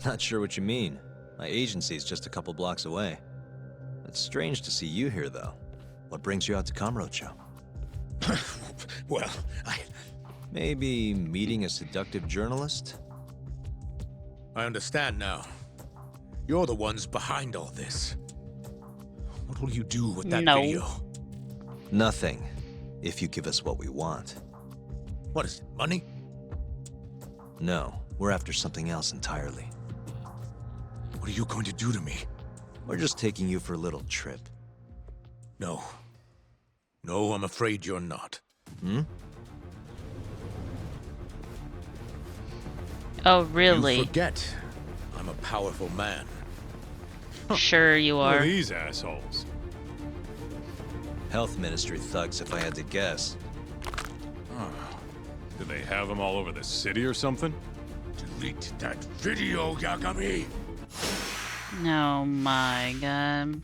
Not sure what you mean. My agency's just a couple blocks away. It's strange to see you here, though. What brings you out to Kamurocho? Well, Maybe meeting a seductive journalist? I understand now. You're the ones behind all this. What will you do with that video? Nothing, if you give us what we want. What is it, money? No, we're after something else entirely. What are you going to do to me? We're just taking you for a little trip. No. No, I'm afraid you're not. Hmm? Oh, really? You forget. I'm a powerful man. Sure you Who are. are these assholes? Health Ministry thugs, if I had to guess. Do they have them all over the city or something? Delete that video, Yagami! Oh my god.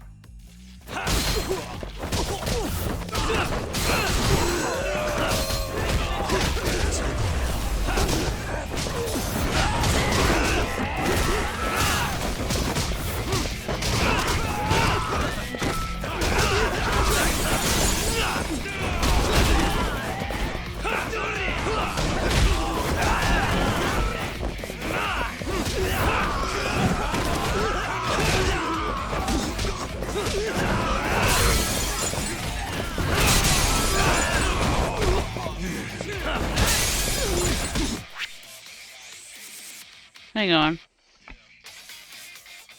Hang on.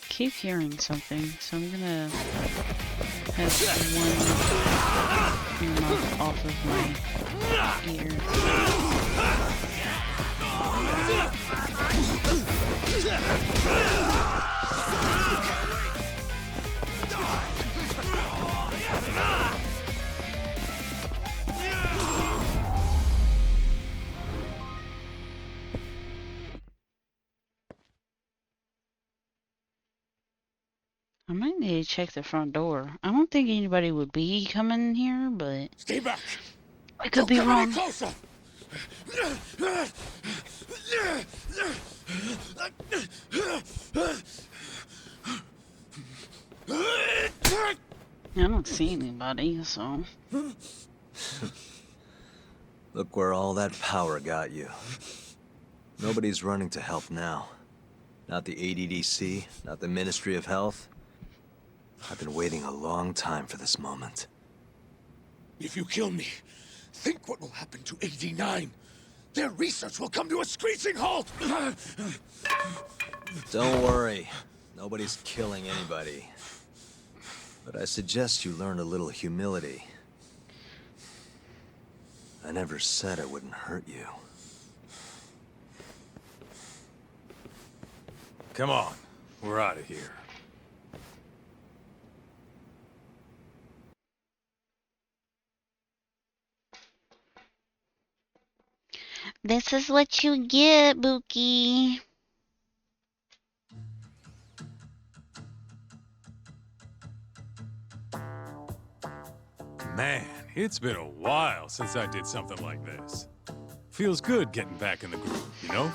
Keep hearing something, so I'm gonna have one earmuff off of my I might need to check the front door. I don't think anybody would be coming here, but Stay back. I could be wrong. Closer. I don't see anybody, so. Look where all that power got you. Nobody's running to help now. Not the ADDC, not the Ministry of Health. I've been waiting a long time for this moment. If you kill me, think what will happen to 89. Their research will come to a screeching halt! Don't worry. Nobody's killing anybody. But I suggest you learn a little humility. I never said I wouldn't hurt you. Come on, we're out of here. This is what you get, Buki. Man, it's been a while since I did something like this. Feels good getting back in the groove, you know?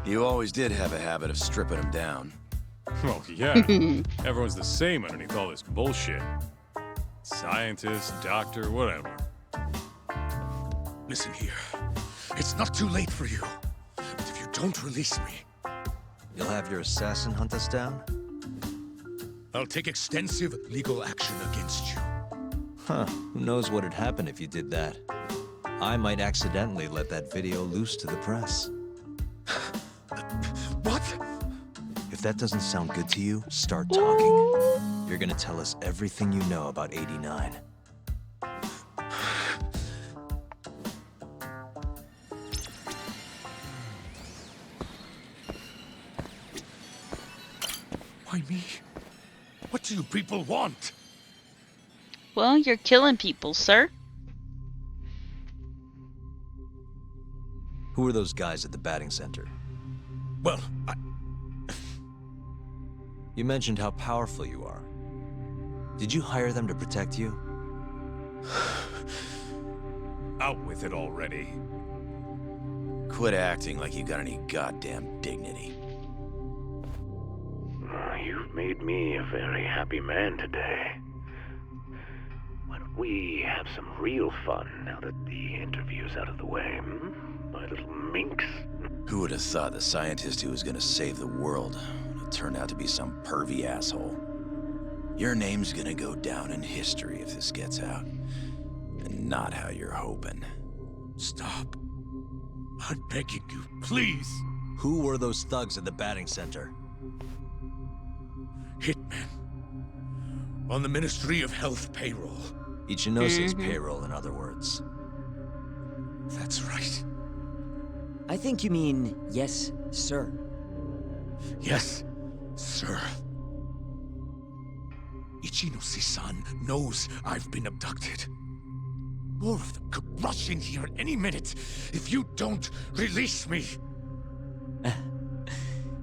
You always did have a habit of stripping them down. Oh, yeah. Everyone's the same underneath all this bullshit. Scientist, doctor, whatever. Listen here. It's not too late for you. But if you don't release me... You'll have your assassin hunt us down? I'll take extensive legal action against you. Huh. Who knows what'd happen if you did that? I might accidentally let that video loose to the press. What? If that doesn't sound good to you, start talking. You're gonna tell us everything you know about 89. Why me? What do you people want? Well, you're killing people, sir. Who are those guys at the batting center? Well, You mentioned how powerful you are. Did you hire them to protect you? Out with it already. Quit acting like you got any goddamn dignity. You've made me a very happy man today. Why don't we have some real fun now that the interview's out of the way, my little minx? Who would have thought the scientist who was gonna save the world would turn out to be some pervy asshole? Your name's gonna go down in history if this gets out. And not how you're hoping. Stop. I'm begging you, please. Who were those thugs at the batting center? Hitmen. On the Ministry of Health payroll. Ichinoses payroll, in other words. That's right. I think you mean yes, sir. Yes, sir. Ichinose-san knows I've been abducted. More of them could rush in here any minute if you don't release me.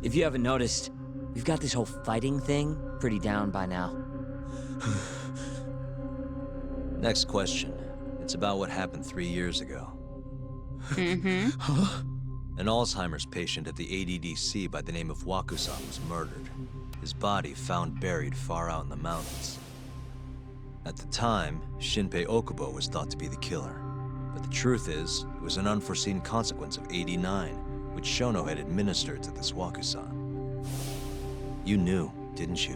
If you haven't noticed, we've got this whole fighting thing pretty down by now. Next question. It's about what happened 3 years ago. Huh? An Alzheimer's patient at the ADDC by the name of Wakusan was murdered. His body found buried far out in the mountains. At the time, Shinpei Okubo was thought to be the killer. But the truth is, it was an unforeseen consequence of 89, which Shono had administered to this Wakusan. You knew, didn't you?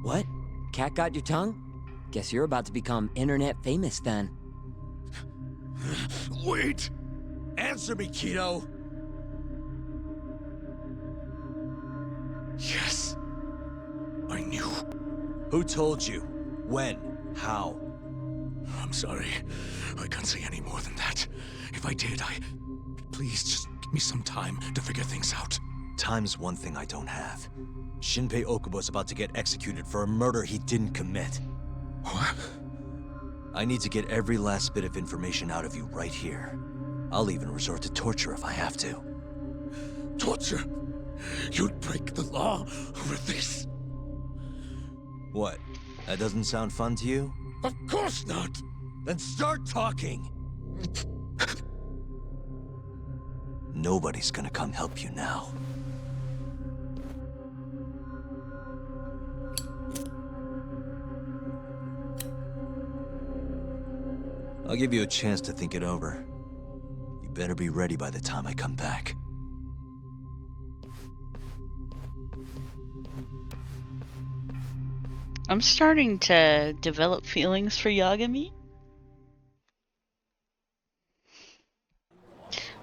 What? Cat got your tongue? Guess you're about to become internet famous then. Wait! Answer me, Kido! Yes. I knew. Who told you? When? How? I'm sorry. I can't say any more than that. If I did, Please, just give me some time to figure things out. Time's one thing I don't have. Shinpei Okubo's about to get executed for a murder he didn't commit. What? I need to get every last bit of information out of you right here. I'll even resort to torture if I have to. Torture? You'd break the law over this? What? That doesn't sound fun to you? Of course not! Then start talking! Nobody's gonna come help you now. I'll give you a chance to think it over. You better be ready by the time I come back. I'm starting to develop feelings for Yagami.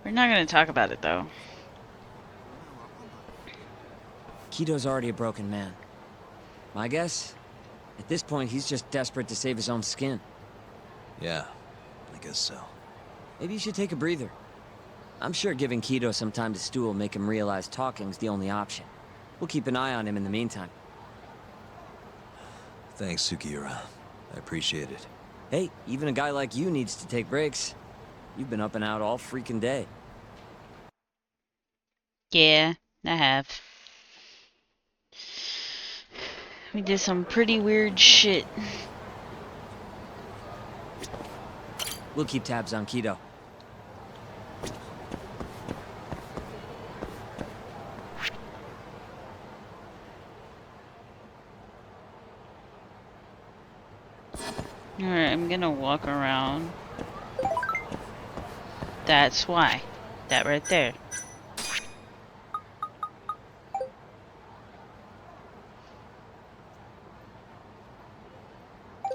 We're not going to talk about it, though. Kido's already a broken man. My guess? At this point, he's just desperate to save his own skin. Yeah, I guess so. Maybe you should take a breather. I'm sure giving Kido some time to stew will make him realize talking's the only option. We'll keep an eye on him in the meantime. Thanks, Sugiura. I appreciate it. Hey, even a guy like you needs to take breaks. You've been up and out all freaking day. Yeah, I have. We did some pretty weird shit. We'll keep tabs on Kido. Alright, I'm gonna walk around. That's why. That right there.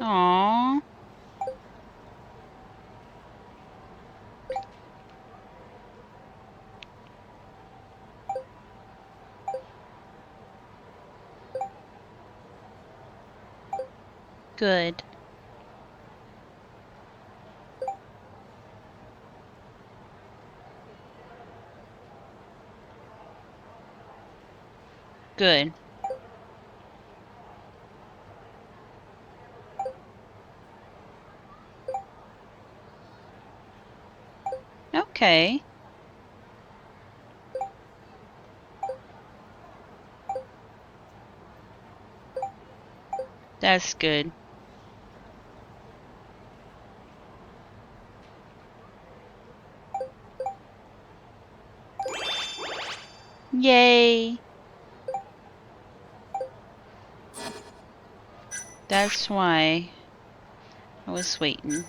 Aww. Good. Good. Okay. That's good. Yay! That's why I was waiting.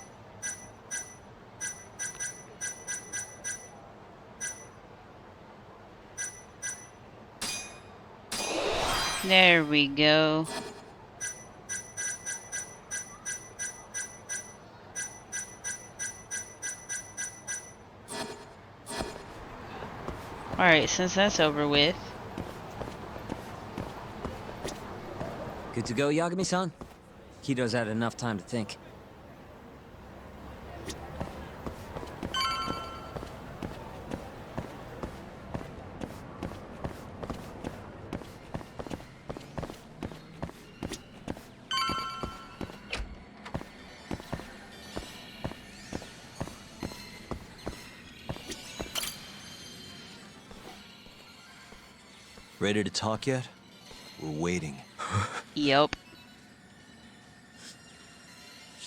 There we go. Alright, since that's over with. Good to go, Yagami-san? Kido's had enough time to think. Ready to talk yet? We're waiting. Yep.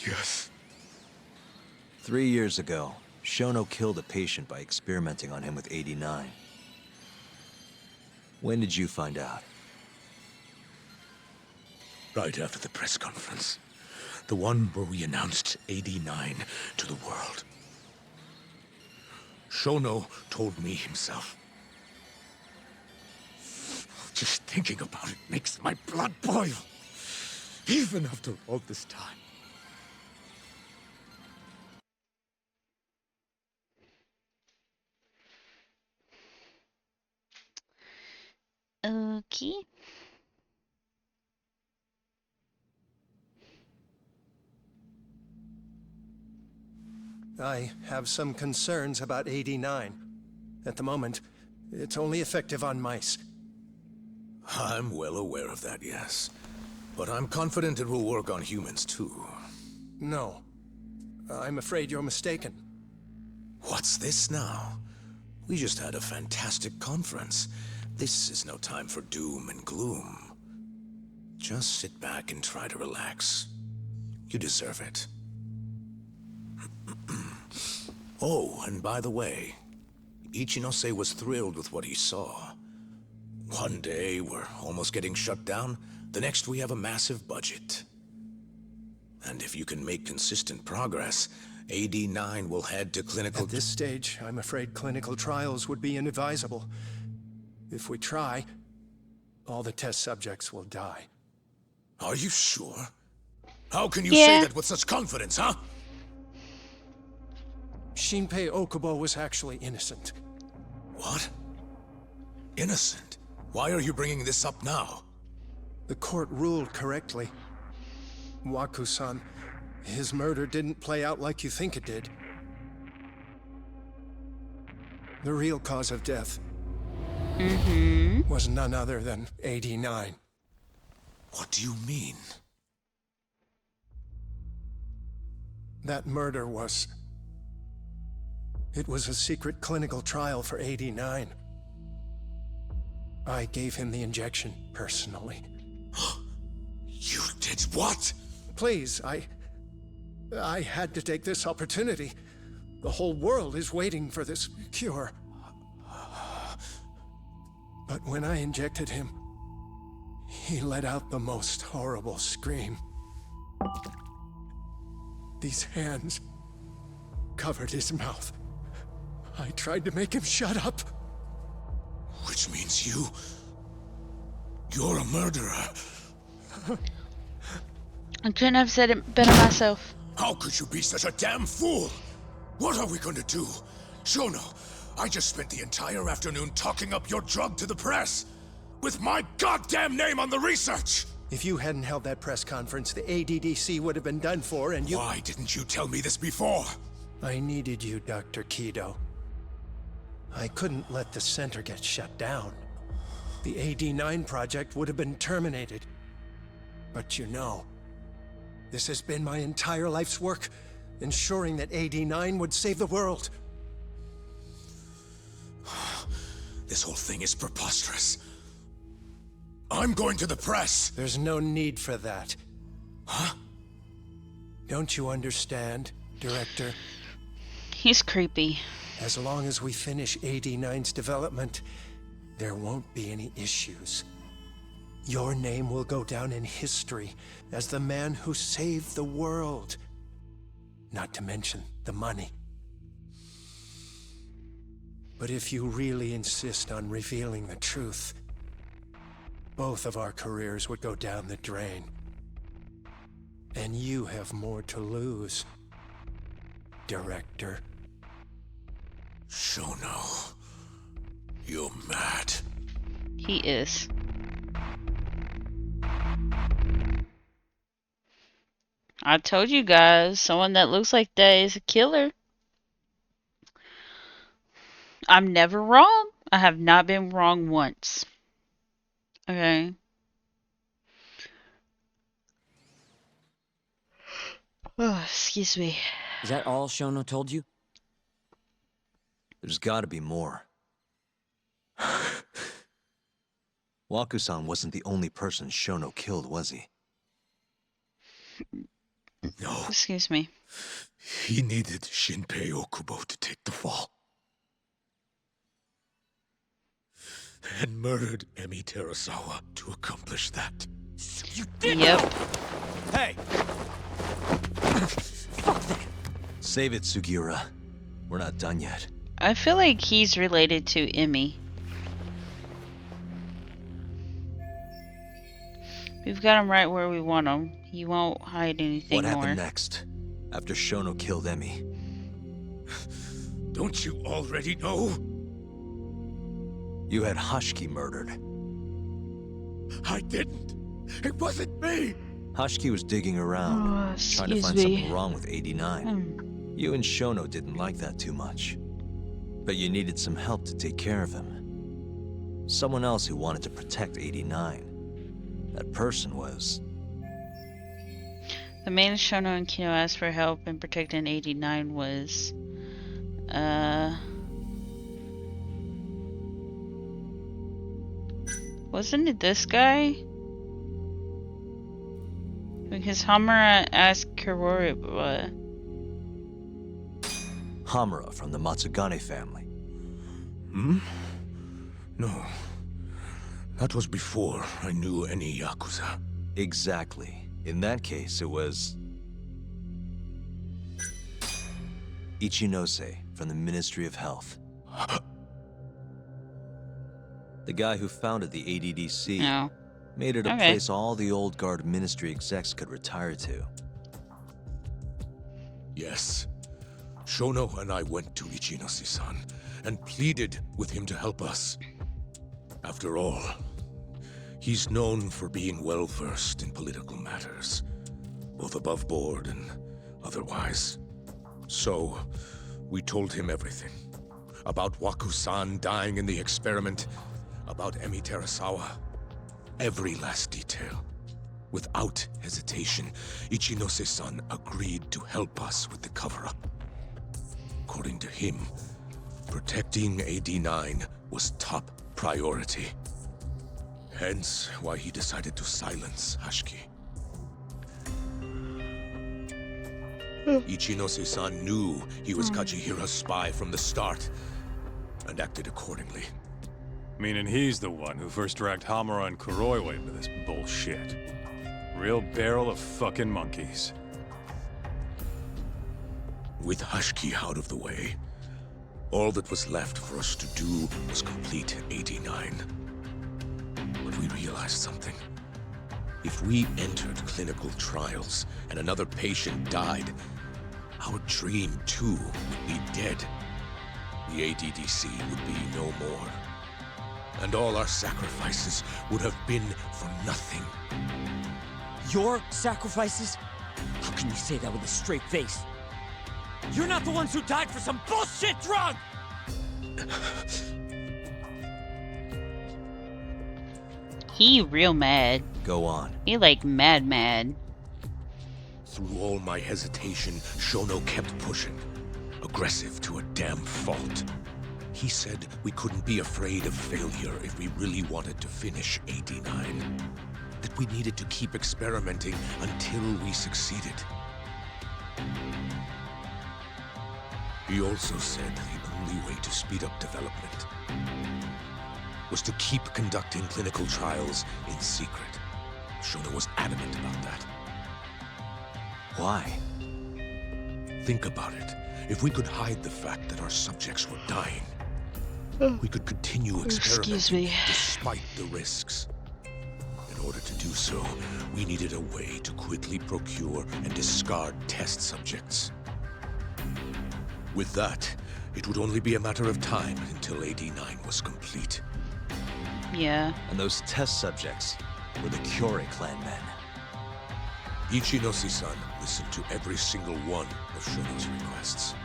Yes. 3 years ago, Shono killed a patient by experimenting on him with 89. When did you find out? Right after the press conference. The one where we announced 89 to the world. Shono told me himself. Just thinking about it makes my blood boil. Even after all this time. Okay. I have some concerns about 89. At the moment, it's only effective on mice. I'm well aware of that, yes. But I'm confident it will work on humans, too. No. I'm afraid you're mistaken. What's this now? We just had a fantastic conference. This is no time for doom and gloom. Just sit back and try to relax. You deserve it. Oh, and by the way, Ichinose was thrilled with what he saw. One day, we're almost getting shut down. The next, we have a massive budget. And if you can make consistent progress, AD9 will head to clinical... At this stage, I'm afraid clinical trials would be inadvisable. If we try, all the test subjects will die. Are you sure? How can you say that with such confidence, huh? Shinpei Okubo was actually innocent. What? Innocent? Why are you bringing this up now? The court ruled correctly. Waku-san, his murder didn't play out like you think it did. The real cause of death was none other than 89. What do you mean? That murder was... It was a secret clinical trial for 89. I gave him the injection, personally. You did what? Please, I had to take this opportunity. The whole world is waiting for this cure. But when I injected him, he let out the most horrible scream. These hands covered his mouth. I tried to make him shut up. Which means you're a murderer. I couldn't have said it better myself. How could you be such a damn fool? What are we going to do? Shono, I just spent the entire afternoon talking up your drug to the press. With my goddamn name on the research! If you hadn't held that press conference, the ADDC would have been done for, and you— Why didn't you tell me this before? I needed you, Dr. Kido. I couldn't let the center get shut down. The AD9 project would have been terminated. But you know, this has been my entire life's work, ensuring that AD9 would save the world. This whole thing is preposterous. I'm going to the press! There's no need for that. Huh? Don't you understand, Director? He's creepy. As long as we finish AD9's development, there won't be any issues. Your name will go down in history as the man who saved the world. Not to mention the money. But if you really insist on revealing the truth, both of our careers would go down the drain. And you have more to lose, Director. Shono, you're mad. He is. I told you guys, someone that looks like that is a killer. I'm never wrong. I have not been wrong once. Okay. Oh, excuse me. Is that all Shono told you? There's gotta be more. Waku-san wasn't the only person Shono killed, was he? No. Excuse me. He needed Shinpei Okubo to take the fall. And murdered Emi Terasawa to accomplish that. You did. Yep. Hey! Fuck that. Save it, Sugiura. We're not done yet. I feel like he's related to Emi. We've got him right where we want him. He won't hide anything more. What happened next? After Shono killed Emi? Don't you already know? You had Hashiki murdered. I didn't. It wasn't me. Hashiki was digging around, trying to find something wrong with 89. You and Shono didn't like that too much. But you needed some help to take care of him. Someone else who wanted to protect 89. That person was... The main Shono and Kino asked for help in protecting 89 was... Wasn't it this guy? Because Hamura asked Kuroi what? Hamura from the Matsugane family. Hmm? No. That was before I knew any Yakuza. Exactly. In that case, it was... Ichinose from the Ministry of Health. The guy who founded the ADDC made it a place all the old guard ministry execs could retire to. Yes. Shono and I went to Ichinose-san and pleaded with him to help us. After all, he's known for being well-versed in political matters, both above board and otherwise. So, we told him everything. About Waku-san dying in the experiment, about Emi Terasawa. Every last detail. Without hesitation, Ichinose-san agreed to help us with the cover-up. According to him, protecting AD9 was top priority. Hence why he decided to silence Hashiki. Ichinose-san knew he was Kajihira's spy from the start, and acted accordingly. Meaning he's the one who first dragged Hamura and Kuroiwa into this bullshit. Real barrel of fucking monkeys. With Hashiki out of the way, all that was left for us to do was complete 89. But we realized something. If we entered clinical trials and another patient died, our dream too would be dead. The ADDC would be no more. And all our sacrifices would have been for nothing. Your sacrifices? How can you say that with a straight face? You're not the ones who died for some bullshit drug! He real mad. Go on. He like mad. Through all my hesitation, Shono kept pushing. Aggressive to a damn fault. He said we couldn't be afraid of failure if we really wanted to finish AD9. That we needed to keep experimenting until we succeeded. He also said the only way to speed up development was to keep conducting clinical trials in secret. Shono was adamant about that. Why? Think about it. If we could hide the fact that our subjects were dying, we could continue experimenting despite the risks. In order to do so, we needed a way to quickly procure and discard test subjects. With that, it would only be a matter of time until AD9 was complete. Yeah. And those test subjects were the Kyorei clan men. Ichinose-san listened to every single one of Shono's requests.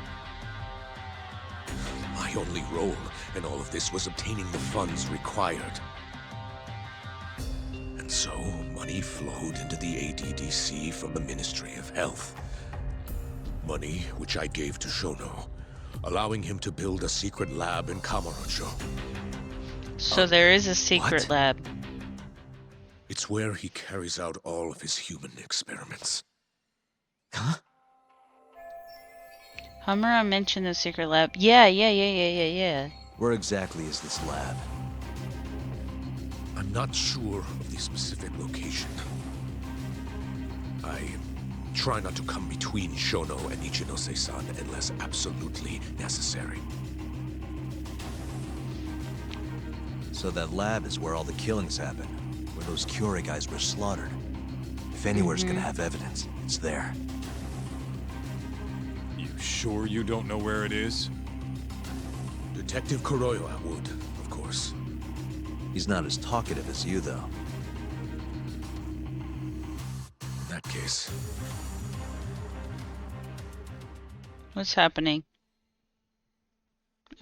My only role in all of this was obtaining the funds required. And so, money flowed into the ADDC from the Ministry of Health. Money which I gave to Shono, allowing him to build a secret lab in Kamurocho. So there is a secret lab. It's where he carries out all of his human experiments. Huh? Hamura mentioned the secret lab. Yeah. Where exactly is this lab? I'm not sure of the specific location. I try not to come between Shono and Ichinose-san unless absolutely necessary. So that lab is where all the killings happen, where those Kyorei guys were slaughtered. If anywhere's gonna have evidence, it's there. You sure you don't know where it is? Detective Kuroiwa would, of course. He's not as talkative as you, though. In that case... What's happening?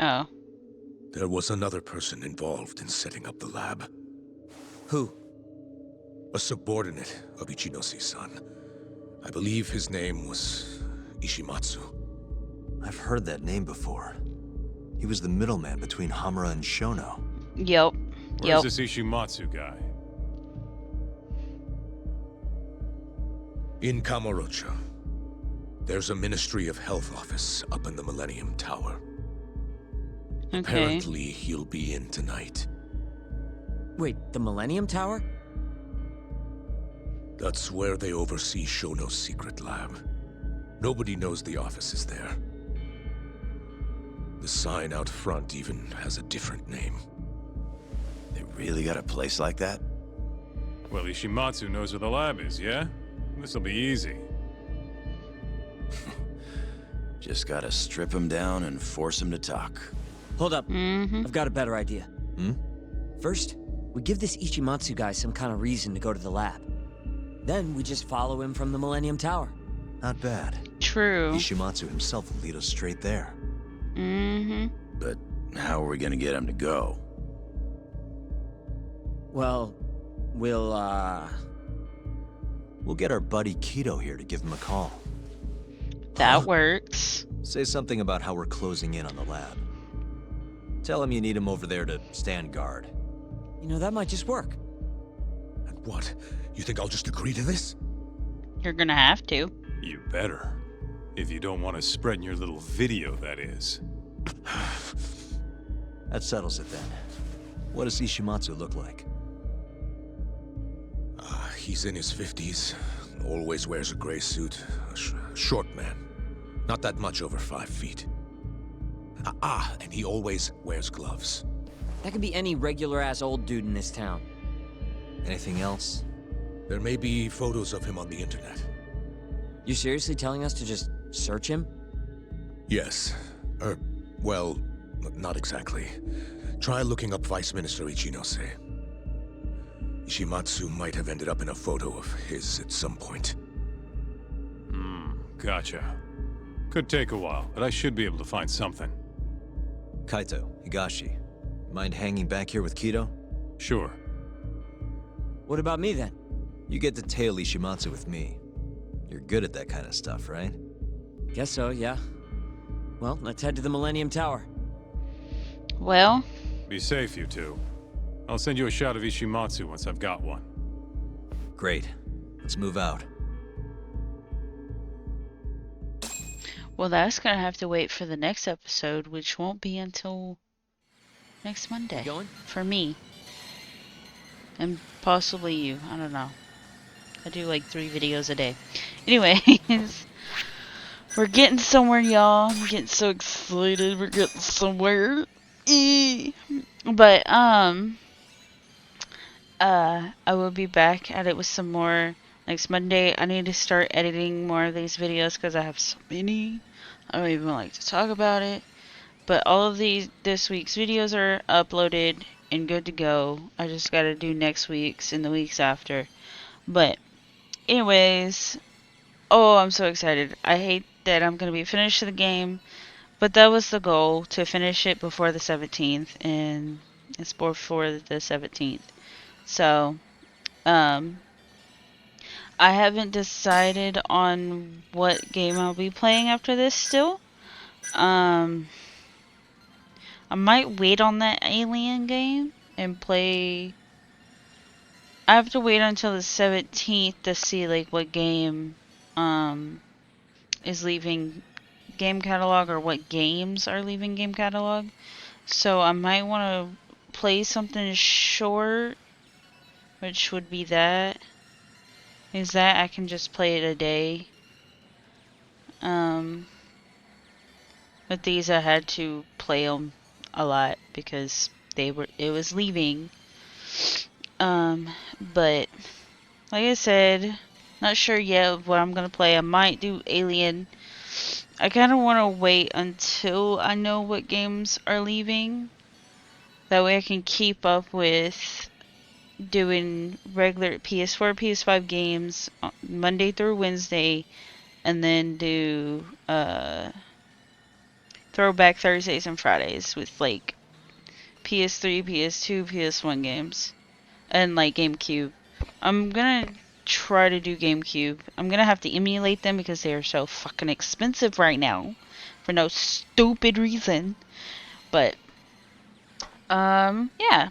Oh. There was another person involved in setting up the lab. Who? A subordinate of Ichinose-san. I believe his name was Ishimatsu. I've heard that name before. He was the middleman between Hamura and Shono. Yep. Where's this Ishimatsu guy? In Kamurocho. There's a Ministry of Health office up in the Millennium Tower. Okay. Apparently, he'll be in tonight. Wait, the Millennium Tower? That's where they oversee Shono's secret lab. Nobody knows the office is there. The sign out front even has a different name. They really got a place like that? Well, Ishimatsu knows where the lab is, yeah? This'll be easy. Just gotta strip him down and force him to talk. Hold up. I've got a better idea. Hmm? First, we give this Ichimatsu guy some kind of reason to go to the lab. Then we just follow him from the Millennium Tower. Not bad. True. Ishimatsu himself will lead us straight there. But how are we gonna get him to go? Well, we'll get our buddy Kido here to give him a call. That works. Say something about how we're closing in on the lab. Tell him you need him over there to stand guard. You know, that might just work. And what? You think I'll just agree to this? You're gonna have to. You better. If you don't want to spread in your little video, that is. That settles it then. What does Ishimatsu look like? He's in his 50s. Always wears a gray suit. A short man. Not that much over 5 feet. And he always wears gloves. That could be any regular-ass old dude in this town. Anything else? There may be photos of him on the internet. You seriously telling us to just search him? Yes. Well, not exactly. Try looking up Vice Minister Ichinose. Ishimatsu might have ended up in a photo of his at some point. Gotcha. Could take a while, but I should be able to find something. Kaito, Higashi, mind hanging back here with Kido? Sure. What about me then? You get to tail Ishimatsu with me. You're good at that kind of stuff, right? Guess so, yeah. Well, let's head to the Millennium Tower. Well, be safe, you two. I'll send you a shot of Ishimatsu once I've got one. Great. Let's move out. well, that's gonna have to wait for the next episode, which won't be until next Monday. Going? For me. And possibly you. I don't know. I do like 3 videos a day. Anyways, we're getting somewhere, y'all. I'm getting so excited. We're getting somewhere. But, I will be back at it with some more next Monday. I need to start editing more of these videos because I have so many. I don't even like to talk about it. But all of this week's videos are uploaded and good to go. I just gotta do next week's and the weeks after. But anyways, oh, I'm so excited. I hate that I'm gonna be finished the game, but that was the goal, to finish it before the 17th, and it's before the 17th. So, I haven't decided on what game I'll be playing after this still. I might wait on that Alien game and play. I have to wait until the 17th to see like what game is leaving game catalog, or what games are leaving game catalog. So I might want to play something short, which would be that. Is that I can just play it a day. With these I had to play them a lot because it was leaving. But like I said, not sure yet what I'm gonna play. I might do Alien. I kind of want to wait until I know what games are leaving. That way I can keep up with doing regular PS4, PS5 games Monday through Wednesday, and then do Throwback Thursdays and Fridays with like PS3, PS2, PS1 games, and like GameCube. I'm gonna try to do GameCube. I'm gonna have to emulate them because they are so fucking expensive right now for no stupid reason. But yeah.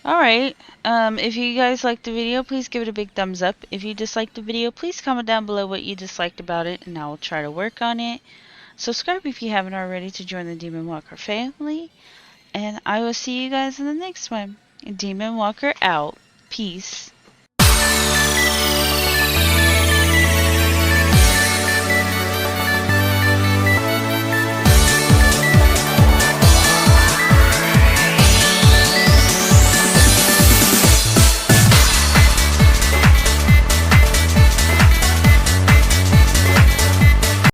Alright, if you guys liked the video, please give it a big thumbs up. If you disliked the video, please comment down below what you disliked about it, and I will try to work on it. Subscribe if you haven't already to join the Demon Walker family, and I will see you guys in the next one. Demon Walker out. Peace.